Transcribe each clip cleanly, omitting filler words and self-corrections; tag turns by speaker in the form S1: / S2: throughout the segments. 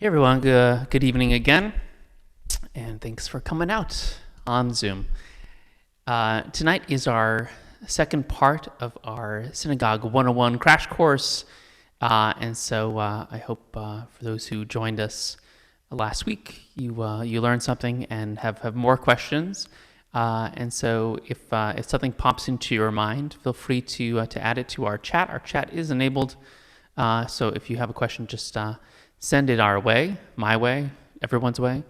S1: Hey everyone, good evening again, and thanks for coming out on Zoom. Tonight is our second part of our Synagogue 101 crash course, and so I hope for those who joined us last week, you learned something and have more questions. And so if something pops into your mind, feel free to add it to our chat. Our chat is enabled, so if you have a question, just send it our way, my way, everyone's way,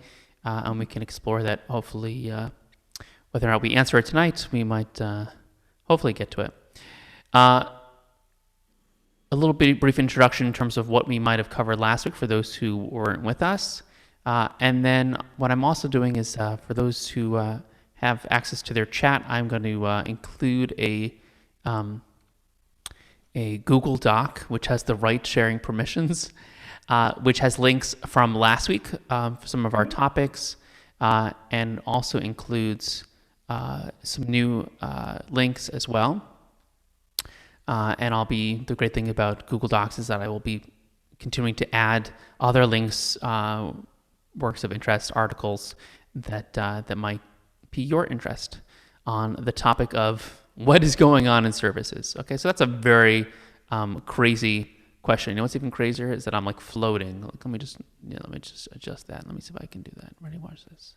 S1: and we can explore that. Hopefully, whether or not we answer it tonight, we might hopefully get to it. A little bit brief introduction in terms of what we might have covered last week for those who weren't with us. And then what I'm also doing is for those who have access to their chat, I'm going to include a Google Doc, which has the right sharing permissions, which has links from last week for some of our topics, and also includes some new links as well. And the great thing about Google Docs is that I will be continuing to add other links, works of interest, articles that might pique your interest on the topic of what is going on in services. Okay, so that's a very crazy question. You know what's even crazier is that I'm like floating. Let me just adjust that. Let me see if I can do that. Ready? Watch this.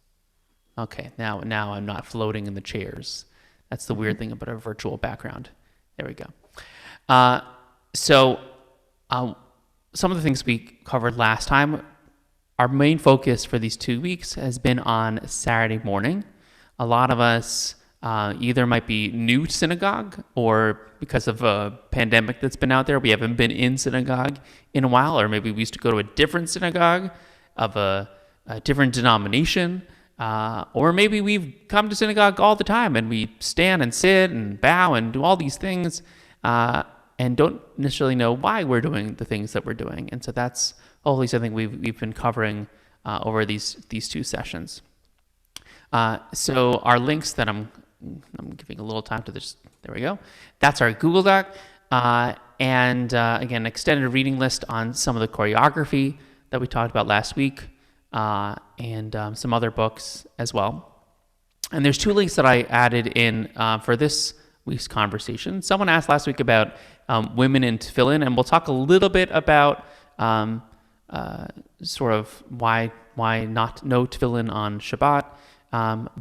S1: Okay, now I'm not floating in the chairs. That's the weird thing about a virtual background. There we go. So some of the things we covered last time, our main focus for these 2 weeks has been on Saturday morning. A lot of us either might be new to synagogue, or because of a pandemic that's been out there, we haven't been in synagogue in a while, or maybe we used to go to a different synagogue of a different denomination, or maybe we've come to synagogue all the time and we stand and sit and bow and do all these things and don't necessarily know why we're doing the things that we're doing. And so that's hopefully something we've been covering over these 2 sessions. So our links that I'm giving a little time to this. There we go. That's our Google Doc. And again, extended reading list on some of the choreography that we talked about last week, and some other books as well. And there's 2 links that I added in for this week's conversation. Someone asked last week about women in tefillin, and we'll talk a little bit about sort of why not no tefillin on Shabbat.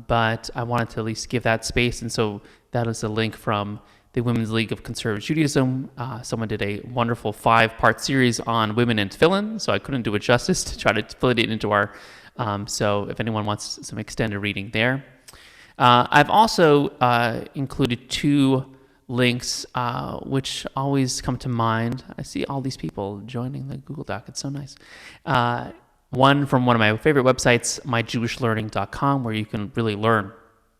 S1: But I wanted to at least give that space, and so that is a link from the Women's League of Conservative Judaism. Someone did a wonderful 5-part series on women in tefillin, so I couldn't do it justice to try to fit it into our, so if anyone wants some extended reading there. I've also included 2 links which always come to mind. I see all these people joining the Google Doc. It's so nice. One from one of my favorite websites, mygewishlearning.com, where you can really learn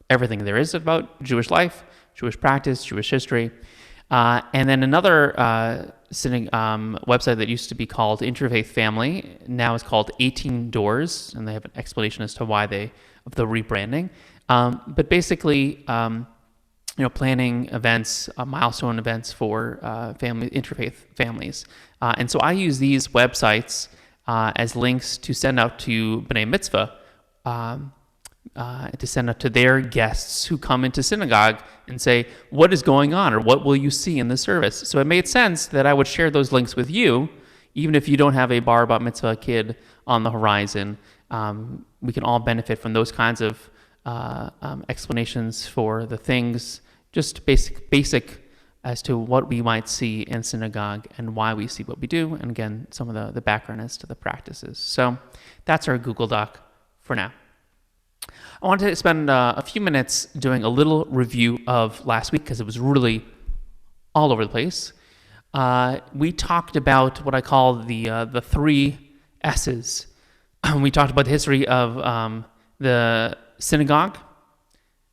S1: everything there is about Jewish life, Jewish practice, Jewish history. And then another website that used to be called Interfaith Family, now is called 18 Doors, and they have an explanation as to why the rebranding. But basically, planning events, milestone events for interfaith families. And so I use these websites as links to send out to B'nai Mitzvah, to send out to their guests who come into synagogue and say, what is going on, or what will you see in the service? So it made sense that I would share those links with you, even if you don't have a bar bat mitzvah kid on the horizon. We can all benefit from those kinds of explanations for the things, just basic as to what we might see in synagogue and why we see what we do, and again, some of the background as to the practices. So that's our Google Doc for now. I wanted to spend a few minutes doing a little review of last week, because it was really all over the place. We talked about what I call the 3 S's. We talked about the history of the synagogue.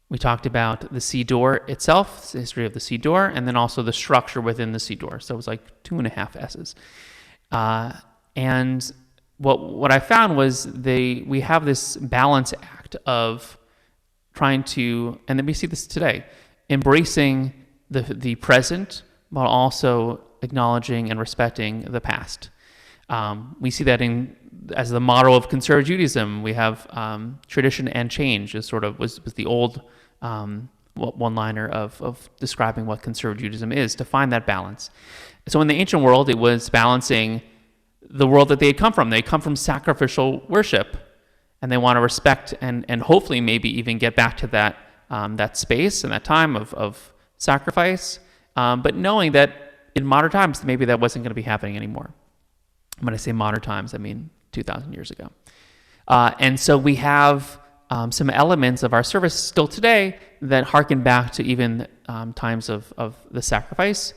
S1: We talked about the siddur itself, the history of the siddur, and then also the structure within the siddur. So it was like 2.5 S's. And what I found was we have this balance act of trying to, and then we see this today, embracing the present, while also acknowledging and respecting the past. We see that in as the motto of conservative Judaism, we have tradition and change is sort of was the old one-liner of describing what conservative Judaism is, to find that balance. So in the ancient world, it was balancing the world that they had come from. They come from sacrificial worship, and they want to respect and hopefully maybe even get back to that space and that time of sacrifice, but knowing that in modern times, maybe that wasn't going to be happening anymore. When I say modern times, I mean 2,000 years ago. And so we have some elements of our service still today that harken back to even times of the sacrifice,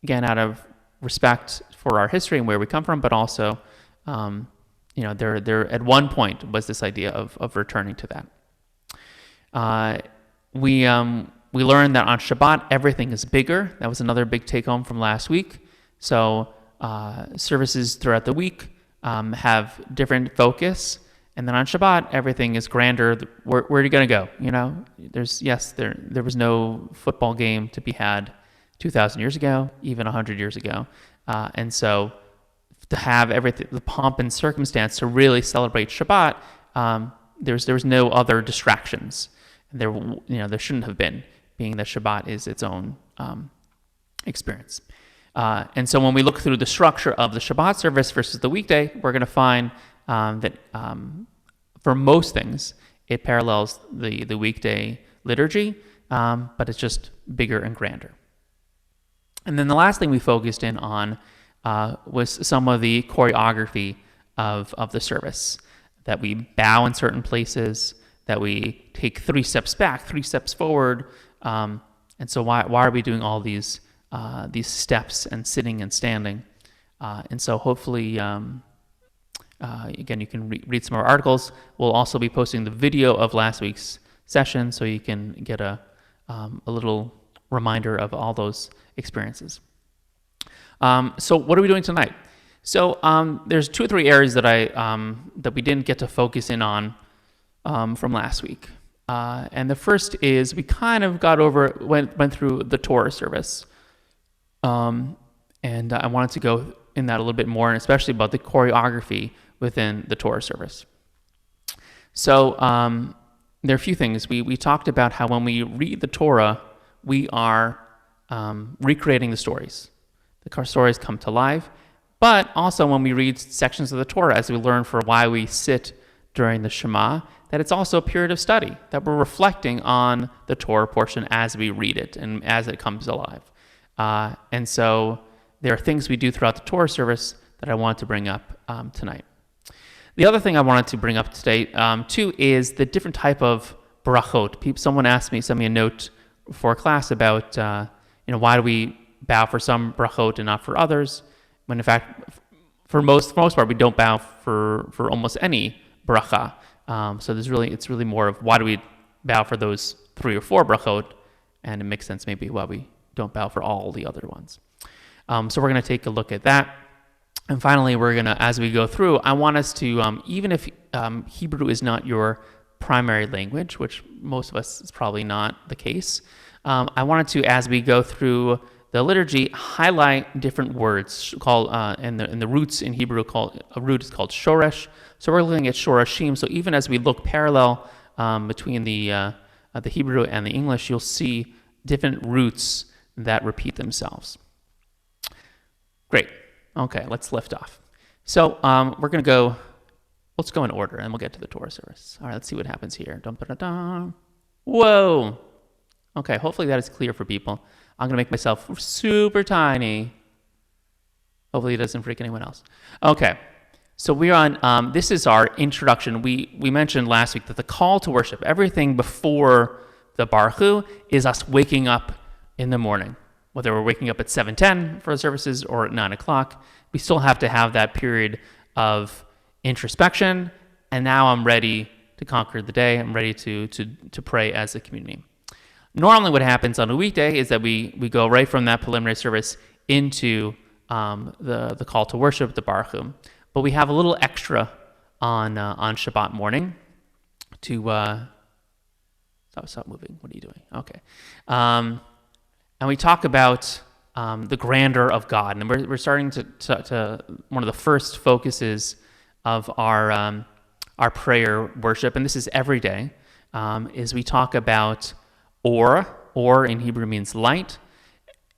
S1: again, out of respect for our history and where we come from, but also, there at one point was this idea of returning to that. We learned that on Shabbat, everything is bigger. That was another big take-home from last week. So services throughout the week have different focus, and then on Shabbat, everything is grander. Where are you going to go? There was no football game to be had 2,000 years ago, even 100 years ago. And so to have everything, the pomp and circumstance to really celebrate Shabbat, there was no other distractions. There shouldn't have been, being that Shabbat is its own experience. And so when we look through the structure of the Shabbat service versus the weekday, we're going to find that for most things, it parallels the weekday liturgy, but it's just bigger and grander. And then the last thing we focused in on was some of the choreography of the service, that we bow in certain places, that we take 3 steps back, 3 steps forward. And so why are we doing all these steps and sitting and standing? And so hopefully, again, you can read some of our articles. We'll also be posting the video of last week's session, so you can get a little reminder of all those experiences. So what are we doing tonight? So there's 2 or 3 areas that we didn't get to focus in on from last week. And the first is we kind of went through the Torah Service. And I wanted to go in that a little bit more, and especially about the choreography within the Torah Service. So there are a few things. We talked about how when we read the Torah, we are recreating the stories. The stories come to life. But also when we read sections of the Torah, as we learn for why we sit during the Shema, that it's also a period of study, that we're reflecting on the Torah portion as we read it and as it comes alive. And so there are things we do throughout the Torah service that I want to bring up tonight. The other thing I wanted to bring up today, too, is the different type of brachot. Someone sent me a note for class about, why do we bow for some brachot and not for others? When in fact, for most part, we don't bow for almost any bracha. So it's really more of why do we bow for those 3 or 4 brachot, and it makes sense maybe why we don't bow for all the other ones. So we're going to take a look at that. And finally, we're going to, as we go through, I want us to, even if Hebrew is not your primary language, which most of us is probably not the case, I wanted to, as we go through the liturgy, highlight different words called, and the roots in Hebrew a root is called shoresh. So we're looking at shorashim. So even as we look parallel between the Hebrew and the English, you'll see different roots that repeat themselves. Great. Okay, let's lift off. So we're going to go, let's go in order, and we'll get to the Torah Service. All right, let's see what happens here. Dum, da, da, da. Whoa. Okay, hopefully that is clear for people. I'm going to make myself super tiny. Hopefully it doesn't freak anyone else. Okay, so we're on, this is our introduction. We mentioned last week that the call to worship, everything before the Baruch is us waking up in the morning. Whether we're waking up at 7:10 for the services or at 9 o'clock, we still have to have that period of introspection. And now I'm ready to conquer the day. I'm ready to pray as a community. Normally what happens on a weekday is that we go right from that preliminary service into the call to worship, the Baruch. But we have a little extra on Shabbat morning to... Stop moving. What are you doing? Okay. And we talk about the grandeur of God. And we're starting to one of the first focuses of our prayer worship, and this is every day, is we talk about or. Or in Hebrew means light,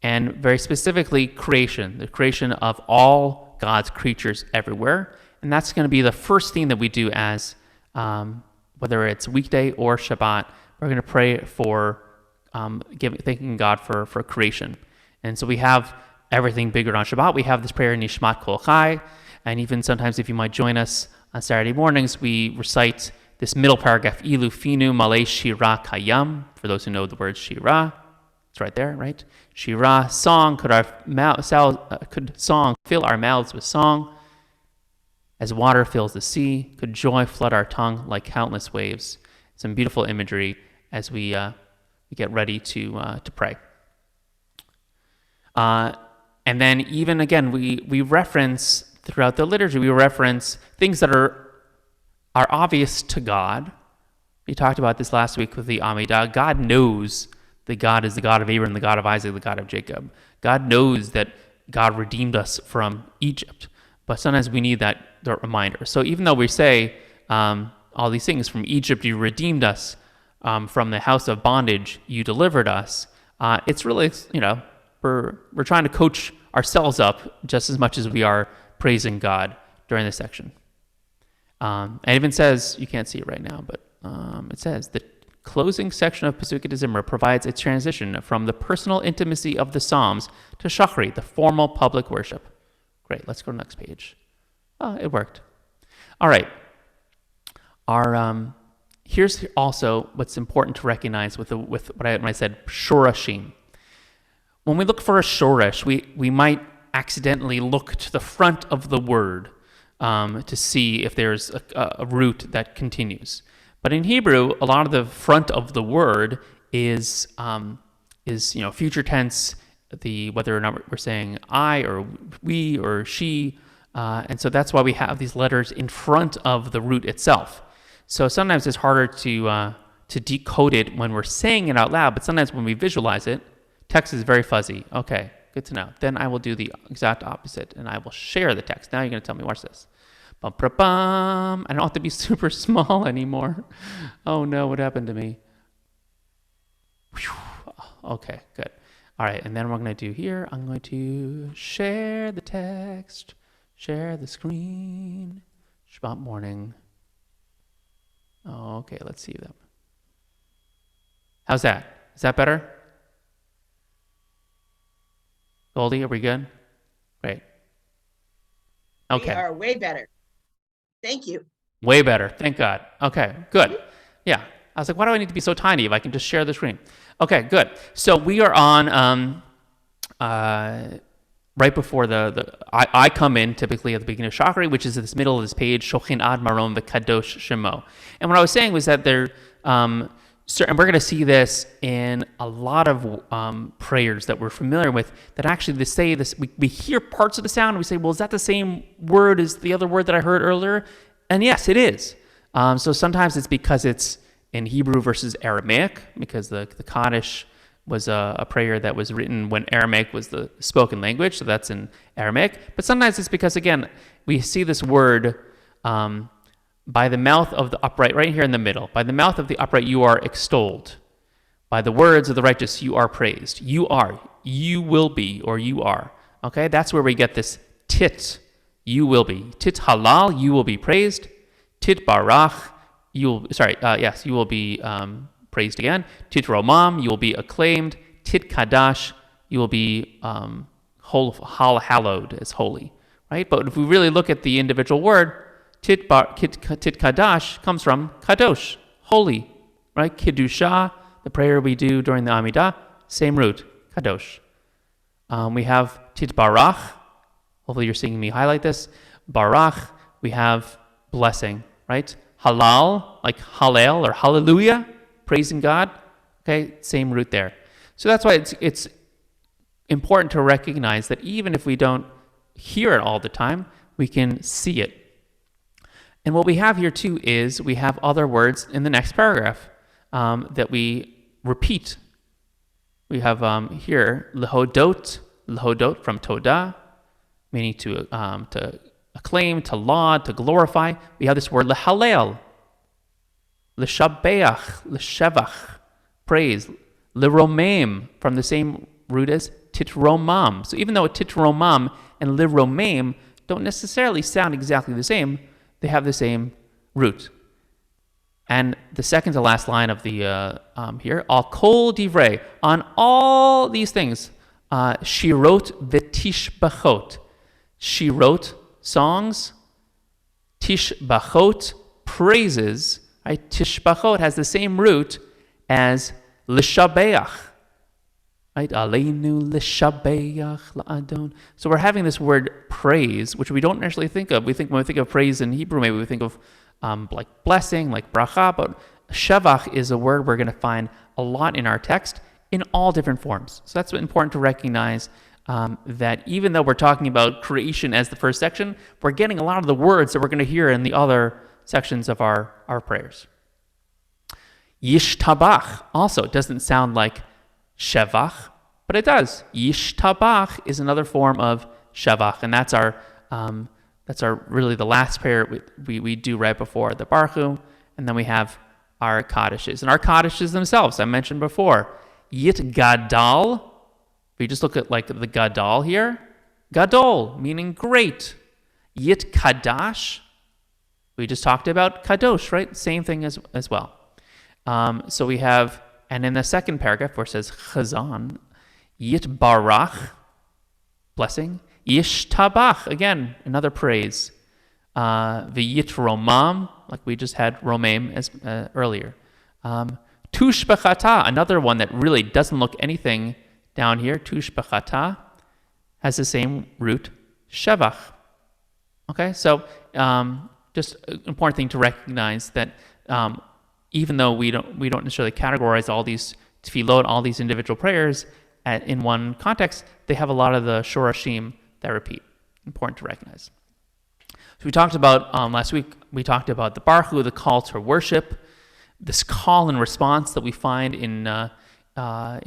S1: and very specifically creation, the creation of all God's creatures everywhere. And that's going to be the first thing that we do as, whether it's weekday or Shabbat, we're going to pray for thanking God for creation. And so we have everything bigger on Shabbat. We have this prayer, Nishmat Kol Chai, and even sometimes if you might join us on Saturday mornings, we recite this middle paragraph, Ilu Finu Malay Shira Kayam, for those who know the word Shira. It's right there, right? Shira, song, could song fill our mouths with song, as water fills the sea, could joy flood our tongue like countless waves. Some beautiful imagery as we get ready to pray. And then even again, we reference throughout the liturgy, we reference things that are obvious to God. We talked about this last week with the Amidah. God knows that God is the God of Abraham, the God of Isaac, the God of Jacob. God knows that God redeemed us from Egypt. But sometimes we need that reminder. So even though we say all these things, from Egypt you redeemed us, from the house of bondage you delivered us, it's really, we're trying to coach ourselves up just as much as we are praising God during this section. And it even says, you can't see it right now, but it says, the closing section of Pesukei de Zimra provides a transition from the personal intimacy of the Psalms to Shachri, the formal public worship. Great, let's go to the next page. Oh, it worked. All right. Here's also what's important to recognize with when I said shorashim. When we look for a shoresh, we might accidentally look to the front of the word to see if there's a root that continues. But in Hebrew, a lot of the front of the word is future tense, whether or not we're saying I or we or she, and so that's why we have these letters in front of the root itself. So sometimes it's harder to decode it when we're saying it out loud, but sometimes when we visualize it, text is very fuzzy. Okay, good to know. Then I will do the exact opposite, and I will share the text. Now you're going to tell me, watch this. Bum, ba, bum. I don't have to be super small anymore. Oh no, what happened to me? Whew. Okay, good. All right, and then what I'm going to do here, I'm going to share the text, share the screen, Shabbat morning. Oh, okay, let's see them. How's that? Is that better? Goldie, are we good? Great. Okay.
S2: We are way better. Thank you.
S1: Way better. Thank God. Okay, good. Yeah. I was like, why do I need to be so tiny if I can just share the screen? Okay, good. So we are on right before I come in typically at the beginning of Shachri, which is in this middle of this page, Shochin Ad Marom V'Kadosh Shemo. And what I was saying was that there, and we're going to see this in a lot of prayers that we're familiar with, that actually they say this, we hear parts of the sound and we say, well, is that the same word as the other word that I heard earlier? And yes, it is. So sometimes it's because it's in Hebrew versus Aramaic, because the Kaddish was a prayer that was written when Aramaic was the spoken language, so that's in Aramaic. But sometimes it's because, again, we see this word, by the mouth of the upright, right here in the middle, by the mouth of the upright you are extolled. By the words of the righteous you are praised. You are, you will be, or you are. Okay, that's where we get this tit, you will be. Tit halal, you will be praised. Tit barach, you will be praised again. Tit romam, you will be acclaimed. Tit kadash, you will be hallowed as holy. Right? But if we really look at the individual word, Tit kadash comes from kadosh, holy. Right? Kiddusha, the prayer we do during the Amidah, same root, kadosh. We have tit barach. Hopefully you're seeing me highlight this. Barach, we have blessing, right? Halal, like hallel or hallelujah, praising God. Okay, same root there. So that's why it's important to recognize that even if we don't hear it all the time, we can see it. And what we have here too is we have other words in the next paragraph that we repeat. We have here lehodot from todah, meaning to acclaim, to laud, to glorify. We have this word lehalel, leshabeach, leshevach, praise, liromem, from the same root as titromam. So even though titromam and liromem don't necessarily sound exactly the same, they have the same root. And the second to last line of the here, al kol divrei, on all these things, shirot v'tishbachot. Shirot, songs, tishbachot, praises. Right? Tishbachot has the same root as l'shabeach. Right? Aleinu l'shabeach la'adon. So we're having this word praise, which we don't actually think of. When we think of praise in Hebrew, maybe we think of like blessing, like bracha, but shevach is a word we're going to find a lot in our text in all different forms. So that's important to recognize, that even though we're talking about creation as the first section, we're getting a lot of the words that we're going to hear in the other sections of our prayers. Yishtabach also, it doesn't sound like shevach, but it does. Yishtabach is another form of shevach, and that's our really the last prayer we do right before the Baruch, and then we have our Kaddishes. And our Kaddishes themselves, I mentioned before, Yit Gadal, if you just look at like the Gadal here, Gadol, meaning great. Yit Kadash, we just talked about Kadosh, right? Same thing as well. So we have, and in the second paragraph where it says Chazan, Yit Barach, blessing. Yishtabach, again, another praise. V'yit romam, like we just had romem as earlier. Tushbechata, another one that really doesn't look anything down here. Tushbechata has the same root, shevach. Okay, so just an important thing to recognize that even though we don't necessarily categorize all these tefillot, all these individual prayers in one context, they have a lot of the shorashim that repeat. Important to recognize. So we talked about last week. We talked about the Baruch, the call to worship, this call and response that we find in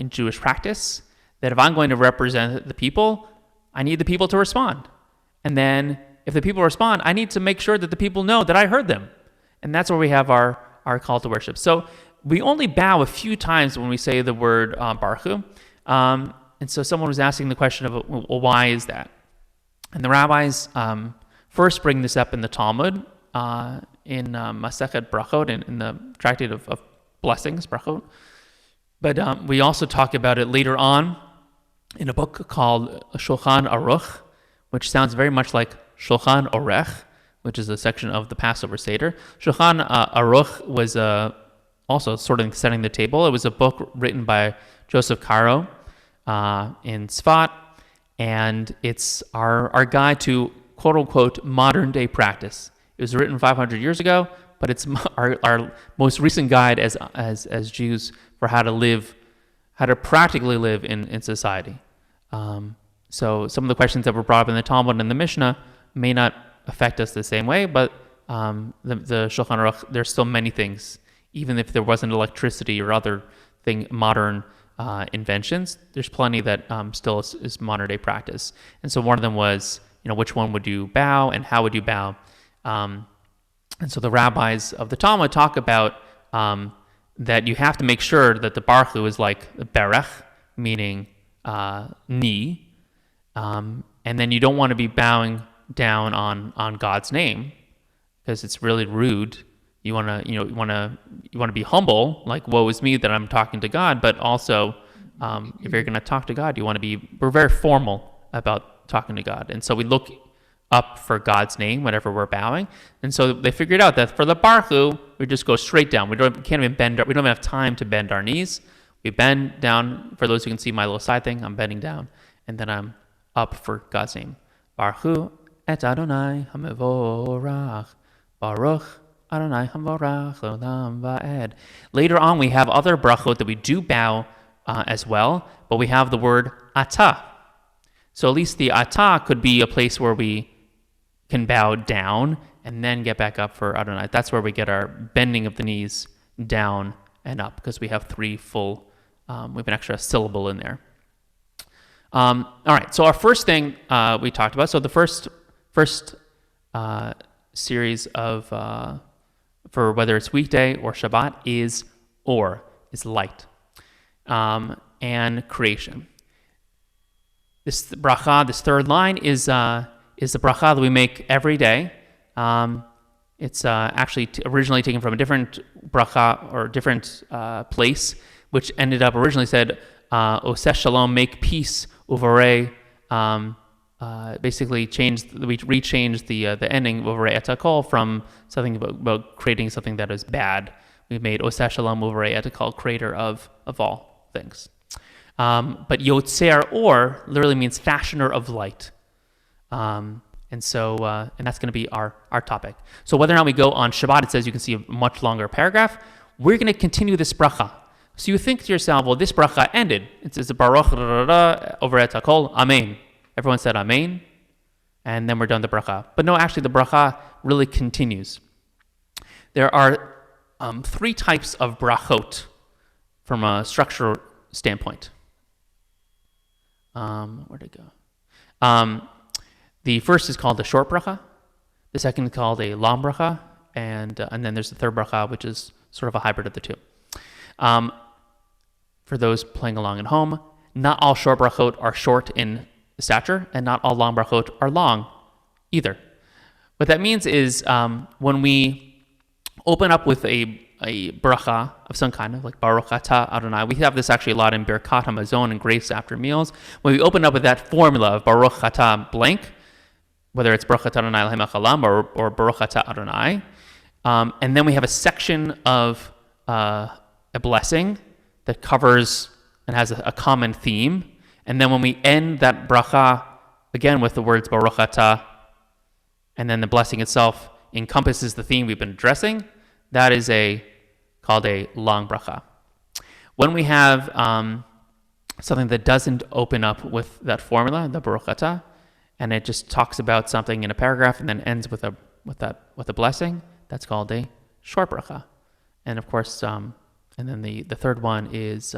S1: Jewish practice. That if I'm going to represent the people, I need the people to respond, and then if the people respond, I need to make sure that the people know that I heard them, and that's where we have our call to worship. So we only bow a few times when we say the word Baruch, and so someone was asking the question of, well, why is that? And the rabbis first bring this up in the Talmud, in Masechet Brachot, in the tractate of blessings, Brachot. But we also talk about it later on in a book called Shulchan Aruch, which sounds very much like Shulchan Orech, which is a section of the Passover Seder. Shulchan Aruch was also sort of setting the table. It was a book written by Joseph Caro in Tzfat, and it's our guide to quote-unquote modern-day practice. It was written 500 years ago, but it's our most recent guide as Jews for how to practically live in society. So some of the questions that were brought up in the Talmud and the Mishnah may not affect us the same way, but the Shulchan Aruch, there's still many things, even if there wasn't electricity or other modern inventions, there's plenty that still is modern day practice. And so one of them was, which one would you bow and how would you bow? And so the rabbis of the Talmud talk about that you have to make sure that the Baruch Hu is like berech, meaning knee, and then you don't want to be bowing down on God's name because it's really rude. You want to be humble, like woe is me that I'm talking to God, but also if you're going to talk to God, we're very formal about talking to God. And so we look up for God's name whenever we're bowing. And so they figured out that for the Baruch Hu, we just go straight down. We don't even have time to bend our knees. We bend down. For those who can see my little side thing, I'm bending down, and then I'm up for God's name. Baruch Hu et Adonai hamevorach. Baruch Adonai hamevorach l'olam va'ed. Later on, we have other brachot that we do bow as well, but we have the word atah. So at least the atah could be a place where we can bow down and then get back up for Adonai. That's where we get our bending of the knees down and up, because we have three full, we have an extra syllable in there. All right, so our first thing we talked about, so the first series of, for whether it's weekday or Shabbat, is light, and creation. This bracha, this third line, is the bracha that we make every day. It's actually originally taken from a different bracha or different place, which ended up originally said, Oseh Shalom, make peace, uvarei. Basically we rechanged the ending uvarei etakol from something about creating something that is bad. We made Oseh Shalom uvarei etakol, creator of all things. But Yotzer or literally means fashioner of light. And that's going to be our topic. So whether or not we go on Shabbat, it says you can see a much longer paragraph. We're going to continue this bracha. So you think to yourself, well, this bracha ended. It says Baruch over et hakol, Amen. Everyone said Amen, and then we're done the bracha. But no, actually the bracha really continues. There are 3 types of brachot from a structural standpoint. Where'd it go? The first is called the short bracha. The second is called a long bracha, and then there's the third bracha, which is sort of a hybrid of the two. For those playing along at home, not all short brachot are short in stature, and not all long brachot are long either. What that means is when we open up with a bracha of some kind, of like Baruch Atah Adonai. We have this actually a lot in Birkat HaMazon and grace after meals. When we open up with that formula of Baruch Atah blank, whether it's Baruch Atah Adonai Eloheinu Chalam or Baruch Atah Adonai, and then we have a section of a blessing that covers and has a common theme. And then when we end that bracha, again with the words Baruch Atah, and then the blessing itself encompasses the theme we've been addressing, that is called a long bracha. When we have something that doesn't open up with that formula, the Baruch Atah, and it just talks about something in a paragraph and then ends with a blessing, that's called a short bracha. And of course, and then the third one is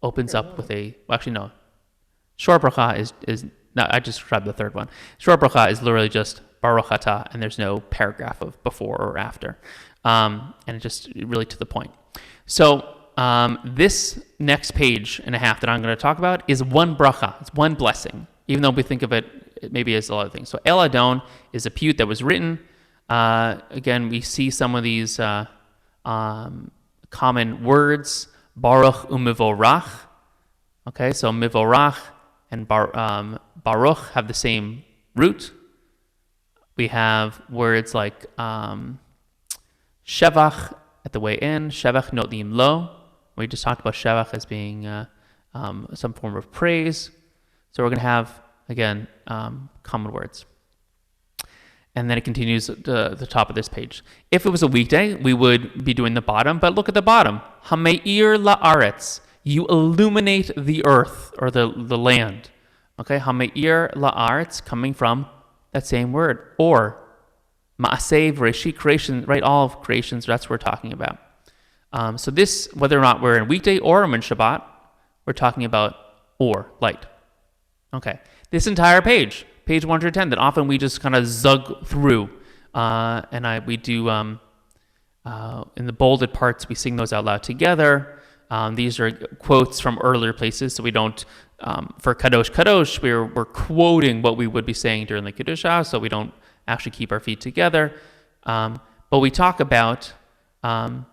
S1: opens up with short bracha is no, I just described the third one. Short bracha is literally just Baruch Atah, and there's no paragraph of before or after. And it's just really to the point. So this next page and a half that I'm going to talk about is one bracha. It's one blessing, even though we think of it maybe as a lot of things. So El Adon is a piyut that was written. Again, we see some of these common words. Baruch u'mivorach. Okay, so mivorach and Baruch have the same root. We have words like Shevach at the way in, Shevach notim lo. We just talked about Shevach as being some form of praise. So we're going to have, again, common words. And then it continues at the top of this page. If it was a weekday, we would be doing the bottom, but look at the bottom. Hameir la'aretz. You illuminate the earth or the land. Okay, Hameir la'aretz, coming from that same word. Or ma'aseh v'reshit, creation, right? All of creations, that's what we're talking about. So this, whether or not we're in weekday or in Shabbat, we're talking about light. Okay, this entire page 110, that often we just kind of zug through, and we do in the bolded parts, we sing those out loud together. These are quotes from earlier places, so we don't, for Kadosh Kadosh, we're quoting what we would be saying during the Kedusha, so we don't actually keep our feet together. But we talk about,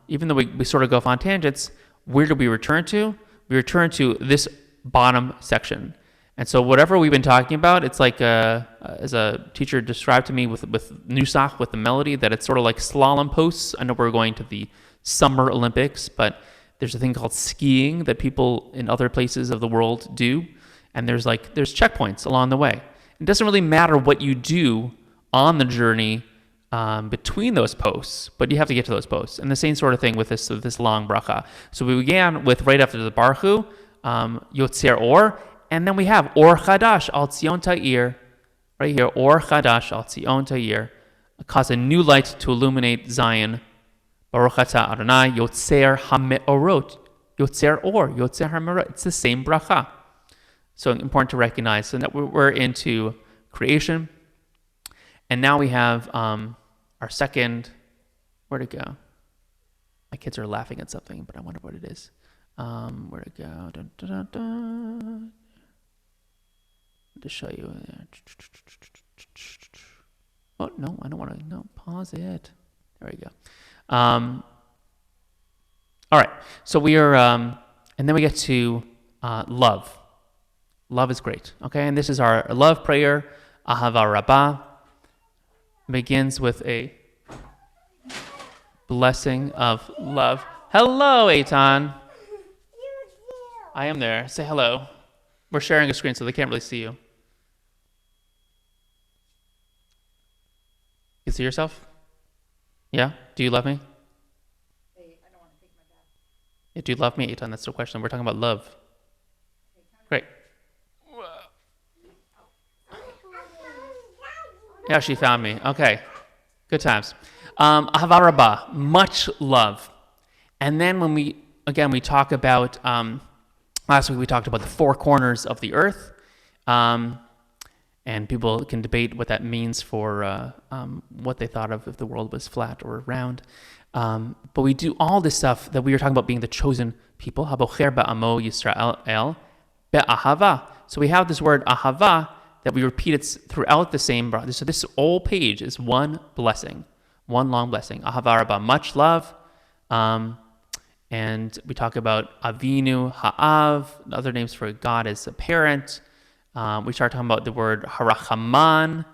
S1: even though we sort of go off on tangents, where do we return to? We return to this bottom section. And so whatever we've been talking about, it's like, as a teacher described to me with Nusach, with the melody, that it's sort of like slalom posts. I know we're going to the Summer Olympics, but there's a thing called skiing that people in other places of the world do. And there's checkpoints along the way. It doesn't really matter what you do on the journey between those posts, but you have to get to those posts. And the same sort of thing with this long bracha. So we began with, right after the Baruch Hu, Yotzer Or, and then we have Or Chadash Al Tzion Ta'ir, right here, Or Chadash Al Tzion Ta'ir, cause a new light to illuminate Zion. Baruch Atah Adonai Yotzer HaMe'orot, Yotzer Or, Yotzer HaMe'orot. It's the same bracha. So important to recognize. So that we're into creation, And now we have our second, where'd it go? My kids are laughing at something, but I wonder what it is. Where'd it go? Dun, dun, dun, dun. To show you. Oh, no, I don't want to. No, pause it. There we go. All right. So we are, and then we get to love. Love is great. Okay, and this is our love prayer. Ahava Rabbah begins with a blessing of love. Hello, Eitan. I am there. Say hello. We're sharing a screen, so they can't really see you. You see yourself? Yeah? Do you love me?
S3: Hey, I don't want to take my bath.
S1: Yeah, do you love me, Eitan? That's the question. We're talking about love. Great. Yeah, she found me. Okay. Good times. Ahava Rabbah, much love. And then when we talk about, last week we talked about the four corners of the earth. And people can debate what that means for what they thought of if the world was flat or round. But we do all this stuff that we were talking about being the chosen people. Habocher ba'amo Yisrael be'ahava. So we have this word ahava that we repeat it throughout the same bracha. So this whole page is one blessing, one long blessing. Ahava Rabbah, much love. And we talk about Avinu, Ha'av, other names for God as a parent. We start talking about the word Harachaman,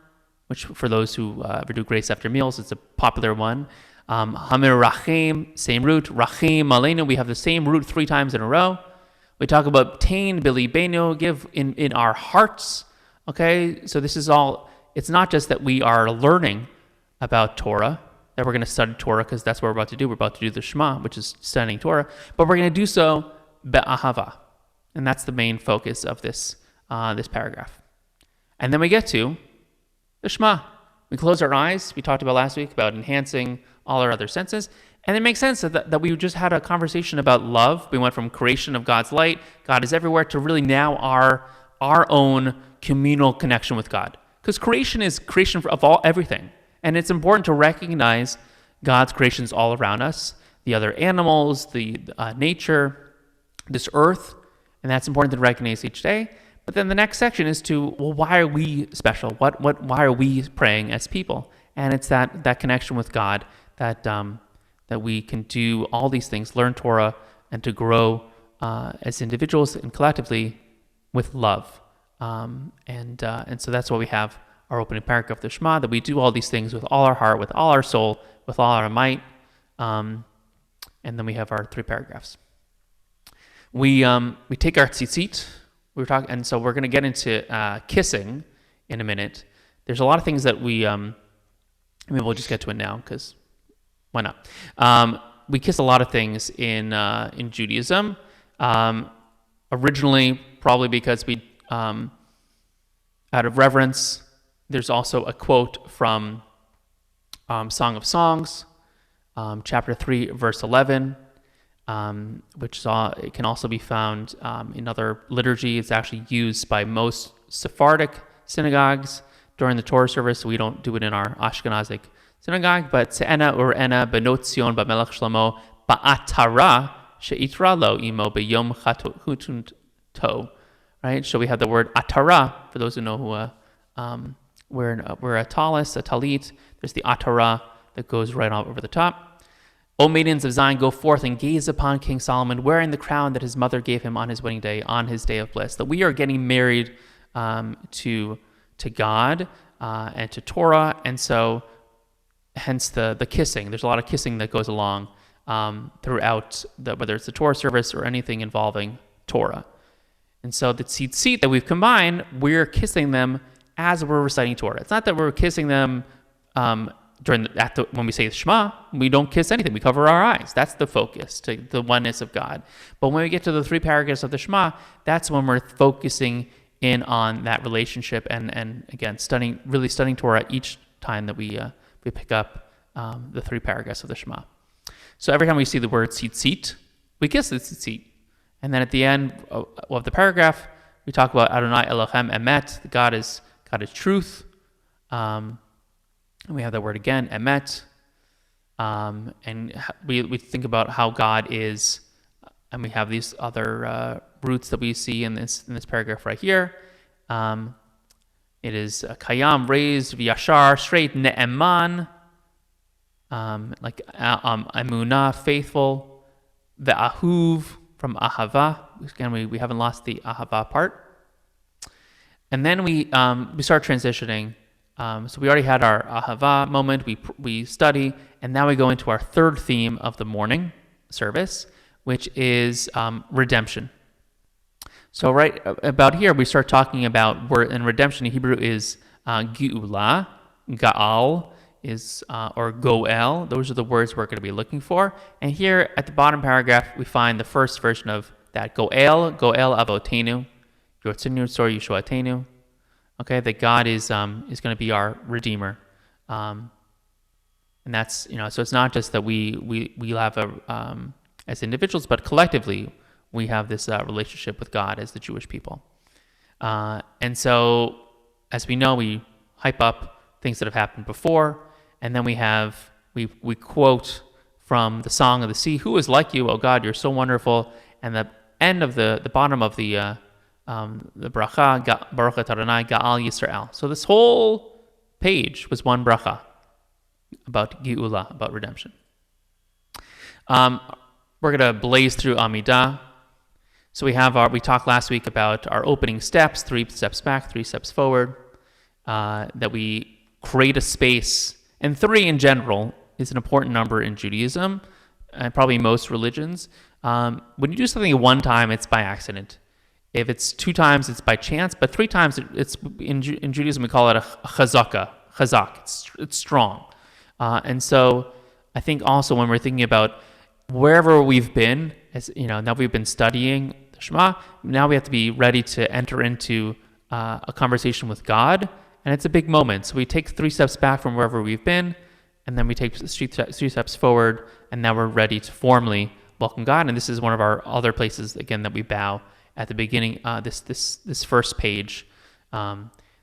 S1: which for those who ever do grace after meals, it's a popular one. Hamir Rachim, same root. Rachim Aleinu, we have the same root 3 times in a row. We talk about Tain Bili Beno, give in our hearts. Okay, so this is all, it's not just that we are learning about Torah, that we're going to study Torah, because that's what we're about to do. We're about to do the Shema, which is studying Torah, but we're going to do so be'ahava. And that's the main focus of this paragraph. And then we get to the Shema. We close our eyes. We talked about last week about enhancing all our other senses. And it makes sense that we just had a conversation about love. We went from creation of God's light, God is everywhere, to really now our own communal connection with God. Because creation is creation of everything. And it's important to recognize God's creations all around us, the other animals, the nature, this earth. And that's important to recognize each day. But then the next section is why are we special? Why are we praying as people? And it's that connection with God that we can do all these things, learn Torah, and to grow as individuals and collectively with love. And so that's why we have our opening paragraph of the Shema, that we do all these things with all our heart, with all our soul, with all our might. And then we have our 3 paragraphs. We take our tzitzit. We were talking, and so we're going to get into kissing in a minute. There's a lot of things that maybe we'll just get to it now, because why not? We kiss a lot of things in Judaism. Originally, probably because we, out of reverence. There's also a quote from Song of Songs, chapter 3, verse 11. Which it can also be found in other liturgy. It's actually used by most Sephardic synagogues during the Torah service. We don't do it in our Ashkenazic synagogue, but Se'ena ur'ena benot Zion b'melech Shlomo ba'atara she'itra lo imo b'yom chatun to. Right? So we have the word atara, for those who know who we're a tallis, a talit. There's the atara that goes right over the top. O maidens of Zion, go forth and gaze upon King Solomon, wearing the crown that his mother gave him on his wedding day, on his day of bliss. That we are getting married to God and to Torah, and so hence the kissing. There's a lot of kissing that goes along throughout, whether it's the Torah service or anything involving Torah. And so the tzitzit that we've combined, we're kissing them as we're reciting Torah. It's not that we're kissing them when we say the Shema. We don't kiss anything. We cover our eyes. That's the focus, to the oneness of God. But when we get to the 3 paragraphs of the Shema, that's when we're focusing in on that relationship and again, really studying Torah each time that we pick up the 3 paragraphs of the Shema. So every time we see the word tzitzit, we kiss the tzitzit. And then at the end of the paragraph, we talk about Adonai Elohim Emet. God is truth. And we have that word again, emet. And we think about how God is, and we have these other roots that we see in this paragraph right here. It is kayam, raised, v'yashar, straight, ne'eman, like emunah, faithful, ve'ahuv, from ahava. Again, we haven't lost the ahava part. And then we start transitioning. So we already had our ahava moment. We study, and now we go into our third theme of the morning service, which is redemption. So right about here, we start talking about word, and redemption in Hebrew is geula, gaal is or goel. Those are the words we're going to be looking for. And here at the bottom paragraph, we find the first version of that goel avotenu, yotzenu sor yeshuatenu. Okay, that God is going to be our redeemer, and that's so it's not just that we have as individuals, but collectively we have this relationship with God as the Jewish people. And so, as we know, we hype up things that have happened before, and then we quote from the Song of the Sea, "Who is like you, O God? You're so wonderful." And the end of the bottom of the Bracha, Brachot Adonai, Ga'al Yisrael. So this whole page was one Bracha about Geula, about redemption. We're going to blaze through Amidah. So we talked last week about our opening steps, 3 steps back, 3 steps forward, that we create a space. And 3 in general is an important number in Judaism, and probably most religions. When you do something one time, it's by accident. If it's 2 times, it's by chance. But 3 times, it's in Judaism, we call it a chazak. It's strong. And so I think also when we're thinking about wherever we've been, now we've been studying the Shema, now we have to be ready to enter into a conversation with God, and it's a big moment. So we take 3 steps back from wherever we've been, and then we take 3 steps forward, and now we're ready to formally welcome God. And this is one of our other places, again, that we bow at the beginning, this first page.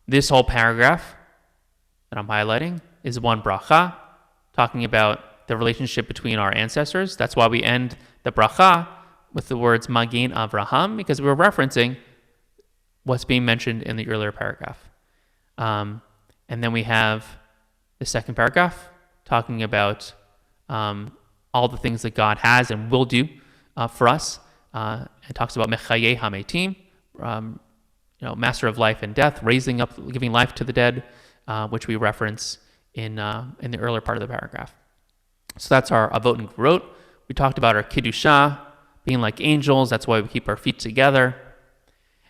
S1: This whole paragraph that I'm highlighting is one bracha, talking about the relationship between our ancestors. That's why we end the bracha with the words Magen Avraham, because we're referencing what's being mentioned in the earlier paragraph. And then we have the second paragraph talking about all the things that God has and will do for us. It talks about Mechaye Hametim, master of life and death, raising up, giving life to the dead, which we reference in the earlier part of the paragraph. So that's our Avot and Gvurot. We talked about our Kiddusha, being like angels. That's why we keep our feet together.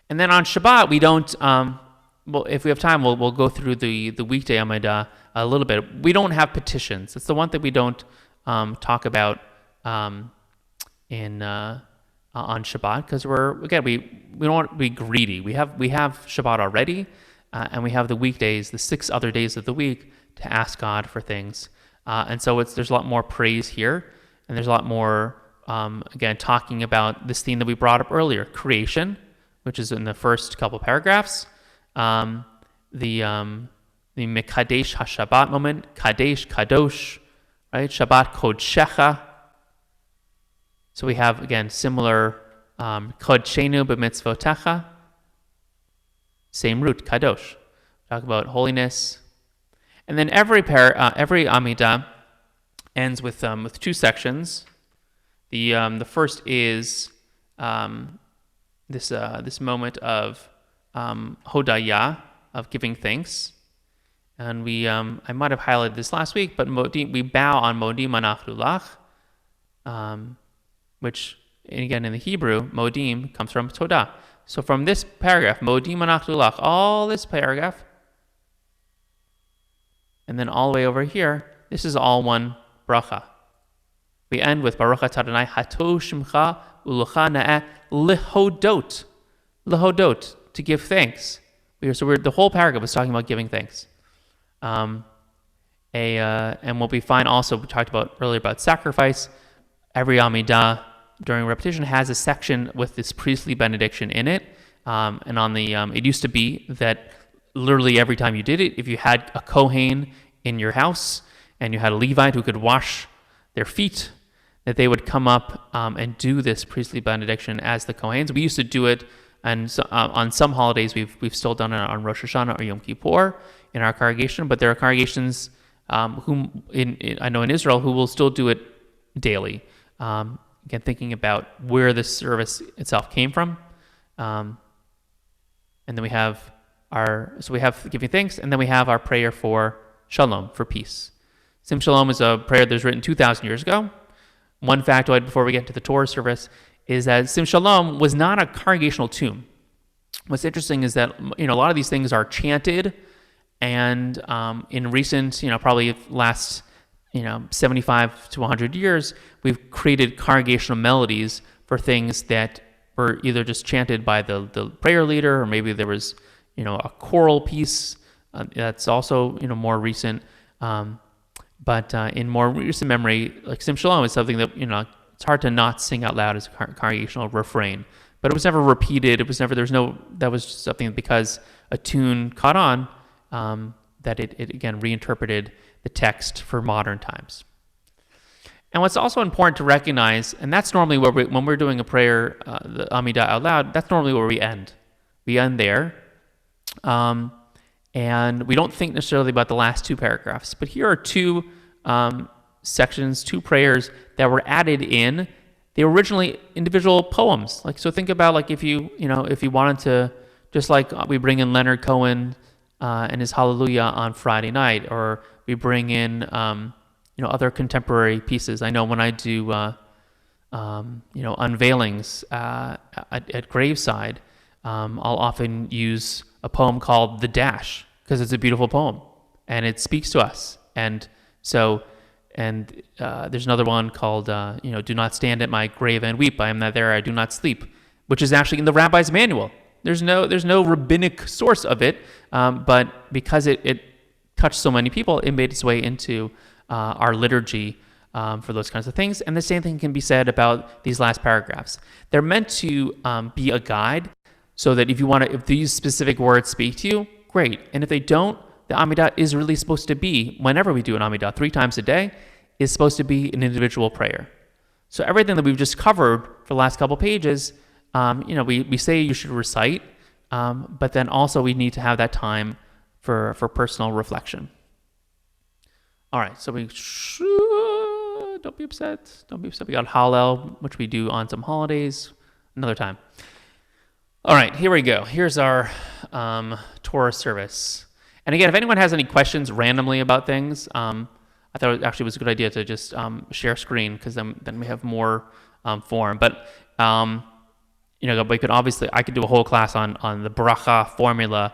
S1: And then on Shabbat, we don't, if we have time, we'll go through the weekday Amidah a little bit. We don't have petitions. It's the one that we don't talk about on Shabbat, because we don't want to be greedy. We have Shabbat already, and we have the weekdays, the 6 other days of the week, to ask God for things. And so there's a lot more praise here, and there's a lot more, again, talking about this theme that we brought up earlier, creation, which is in the first couple paragraphs. The Mekadesh HaShabbat moment, Kadesh, Kadosh, right? Shabbat Kodshecha. So we have, again, similar Kodshenu b'mitzvotecha, same root, Kadosh. Talk about holiness. And then every Amidah ends with 2 sections. The first is this moment of hodaya, of giving thanks. And I might have highlighted this last week, but we bow on modim anachnu lach, which, again, in the Hebrew, modim comes from todah. So from this paragraph, modim anachnu lach, all this paragraph, and then all the way over here, this is all one bracha. We end with Baruch atah Adonai hato shimcha u'lecha na'eh lehodot. Lehodot, to give thanks. The whole paragraph is talking about giving thanks. And what we find also, we talked about earlier about sacrifice. Every Amidah during repetition has a section with this priestly benediction in it. And on the, it used to be that literally every time you did it, if you had a Kohen in your house and you had a Levite who could wash their feet, that they would come up and do this priestly benediction as the Kohanes. We used to do it, and so, on some holidays we've still done it on Rosh Hashanah or Yom Kippur in our congregation, but there are congregations I know in Israel who will still do it daily. Again, thinking about where this service itself came from. And then we have giving thanks, and then we have our prayer for shalom, for peace. Sim Shalom is a prayer that was written 2,000 years ago. One factoid before we get to the Torah service is that Sim Shalom was not a congregational tune. What's interesting is that a lot of these things are chanted, and in recent, probably last 75 to 100 years, we've created congregational melodies for things that were either just chanted by the prayer leader, or maybe there was a choral piece that's also more recent. But in more recent memory, like Sim Shalom is something that it's hard to not sing out loud as a congregational refrain. But it was never repeated. It was never. That was just something because a tune caught on, that it again reinterpreted the text for modern times. And what's also important to recognize, and that's normally where when we're doing a prayer, the Amidah out loud, that's normally where we end. We end there. And we don't think necessarily about the last two paragraphs. But here are two sections, two prayers that were added in. They were originally individual poems. So think about if you wanted to, just like we bring in Leonard Cohen and his Hallelujah on Friday night, or we bring in other contemporary pieces. I know when I do unveilings at graveside, I'll often use a poem called The Dash, because it's a beautiful poem and it speaks to us. And so, there's another one called Do Not Stand at My Grave and Weep, I am not there, I do not sleep, which is actually in the rabbi's manual. There's no rabbinic source of it, but because it touched so many people, it made its way into our liturgy for those kinds of things. And the same thing can be said about these last paragraphs. They're meant to be a guide, so that if these specific words speak to you, great. And if they don't, the Amidah is really supposed to be, whenever we do an Amidah 3 times a day, is supposed to be an individual prayer. So everything that we've just covered for the last couple pages, we say you should recite, but then also we need to have that time for personal reflection. All right, so don't be upset. We got Hallel, which we do on some holidays, another time. All right, here we go. Here's our Torah service. And again, if anyone has any questions randomly about things, I thought it actually was a good idea to just share screen, because then we have more form. But we could I could do a whole class on the Bracha formula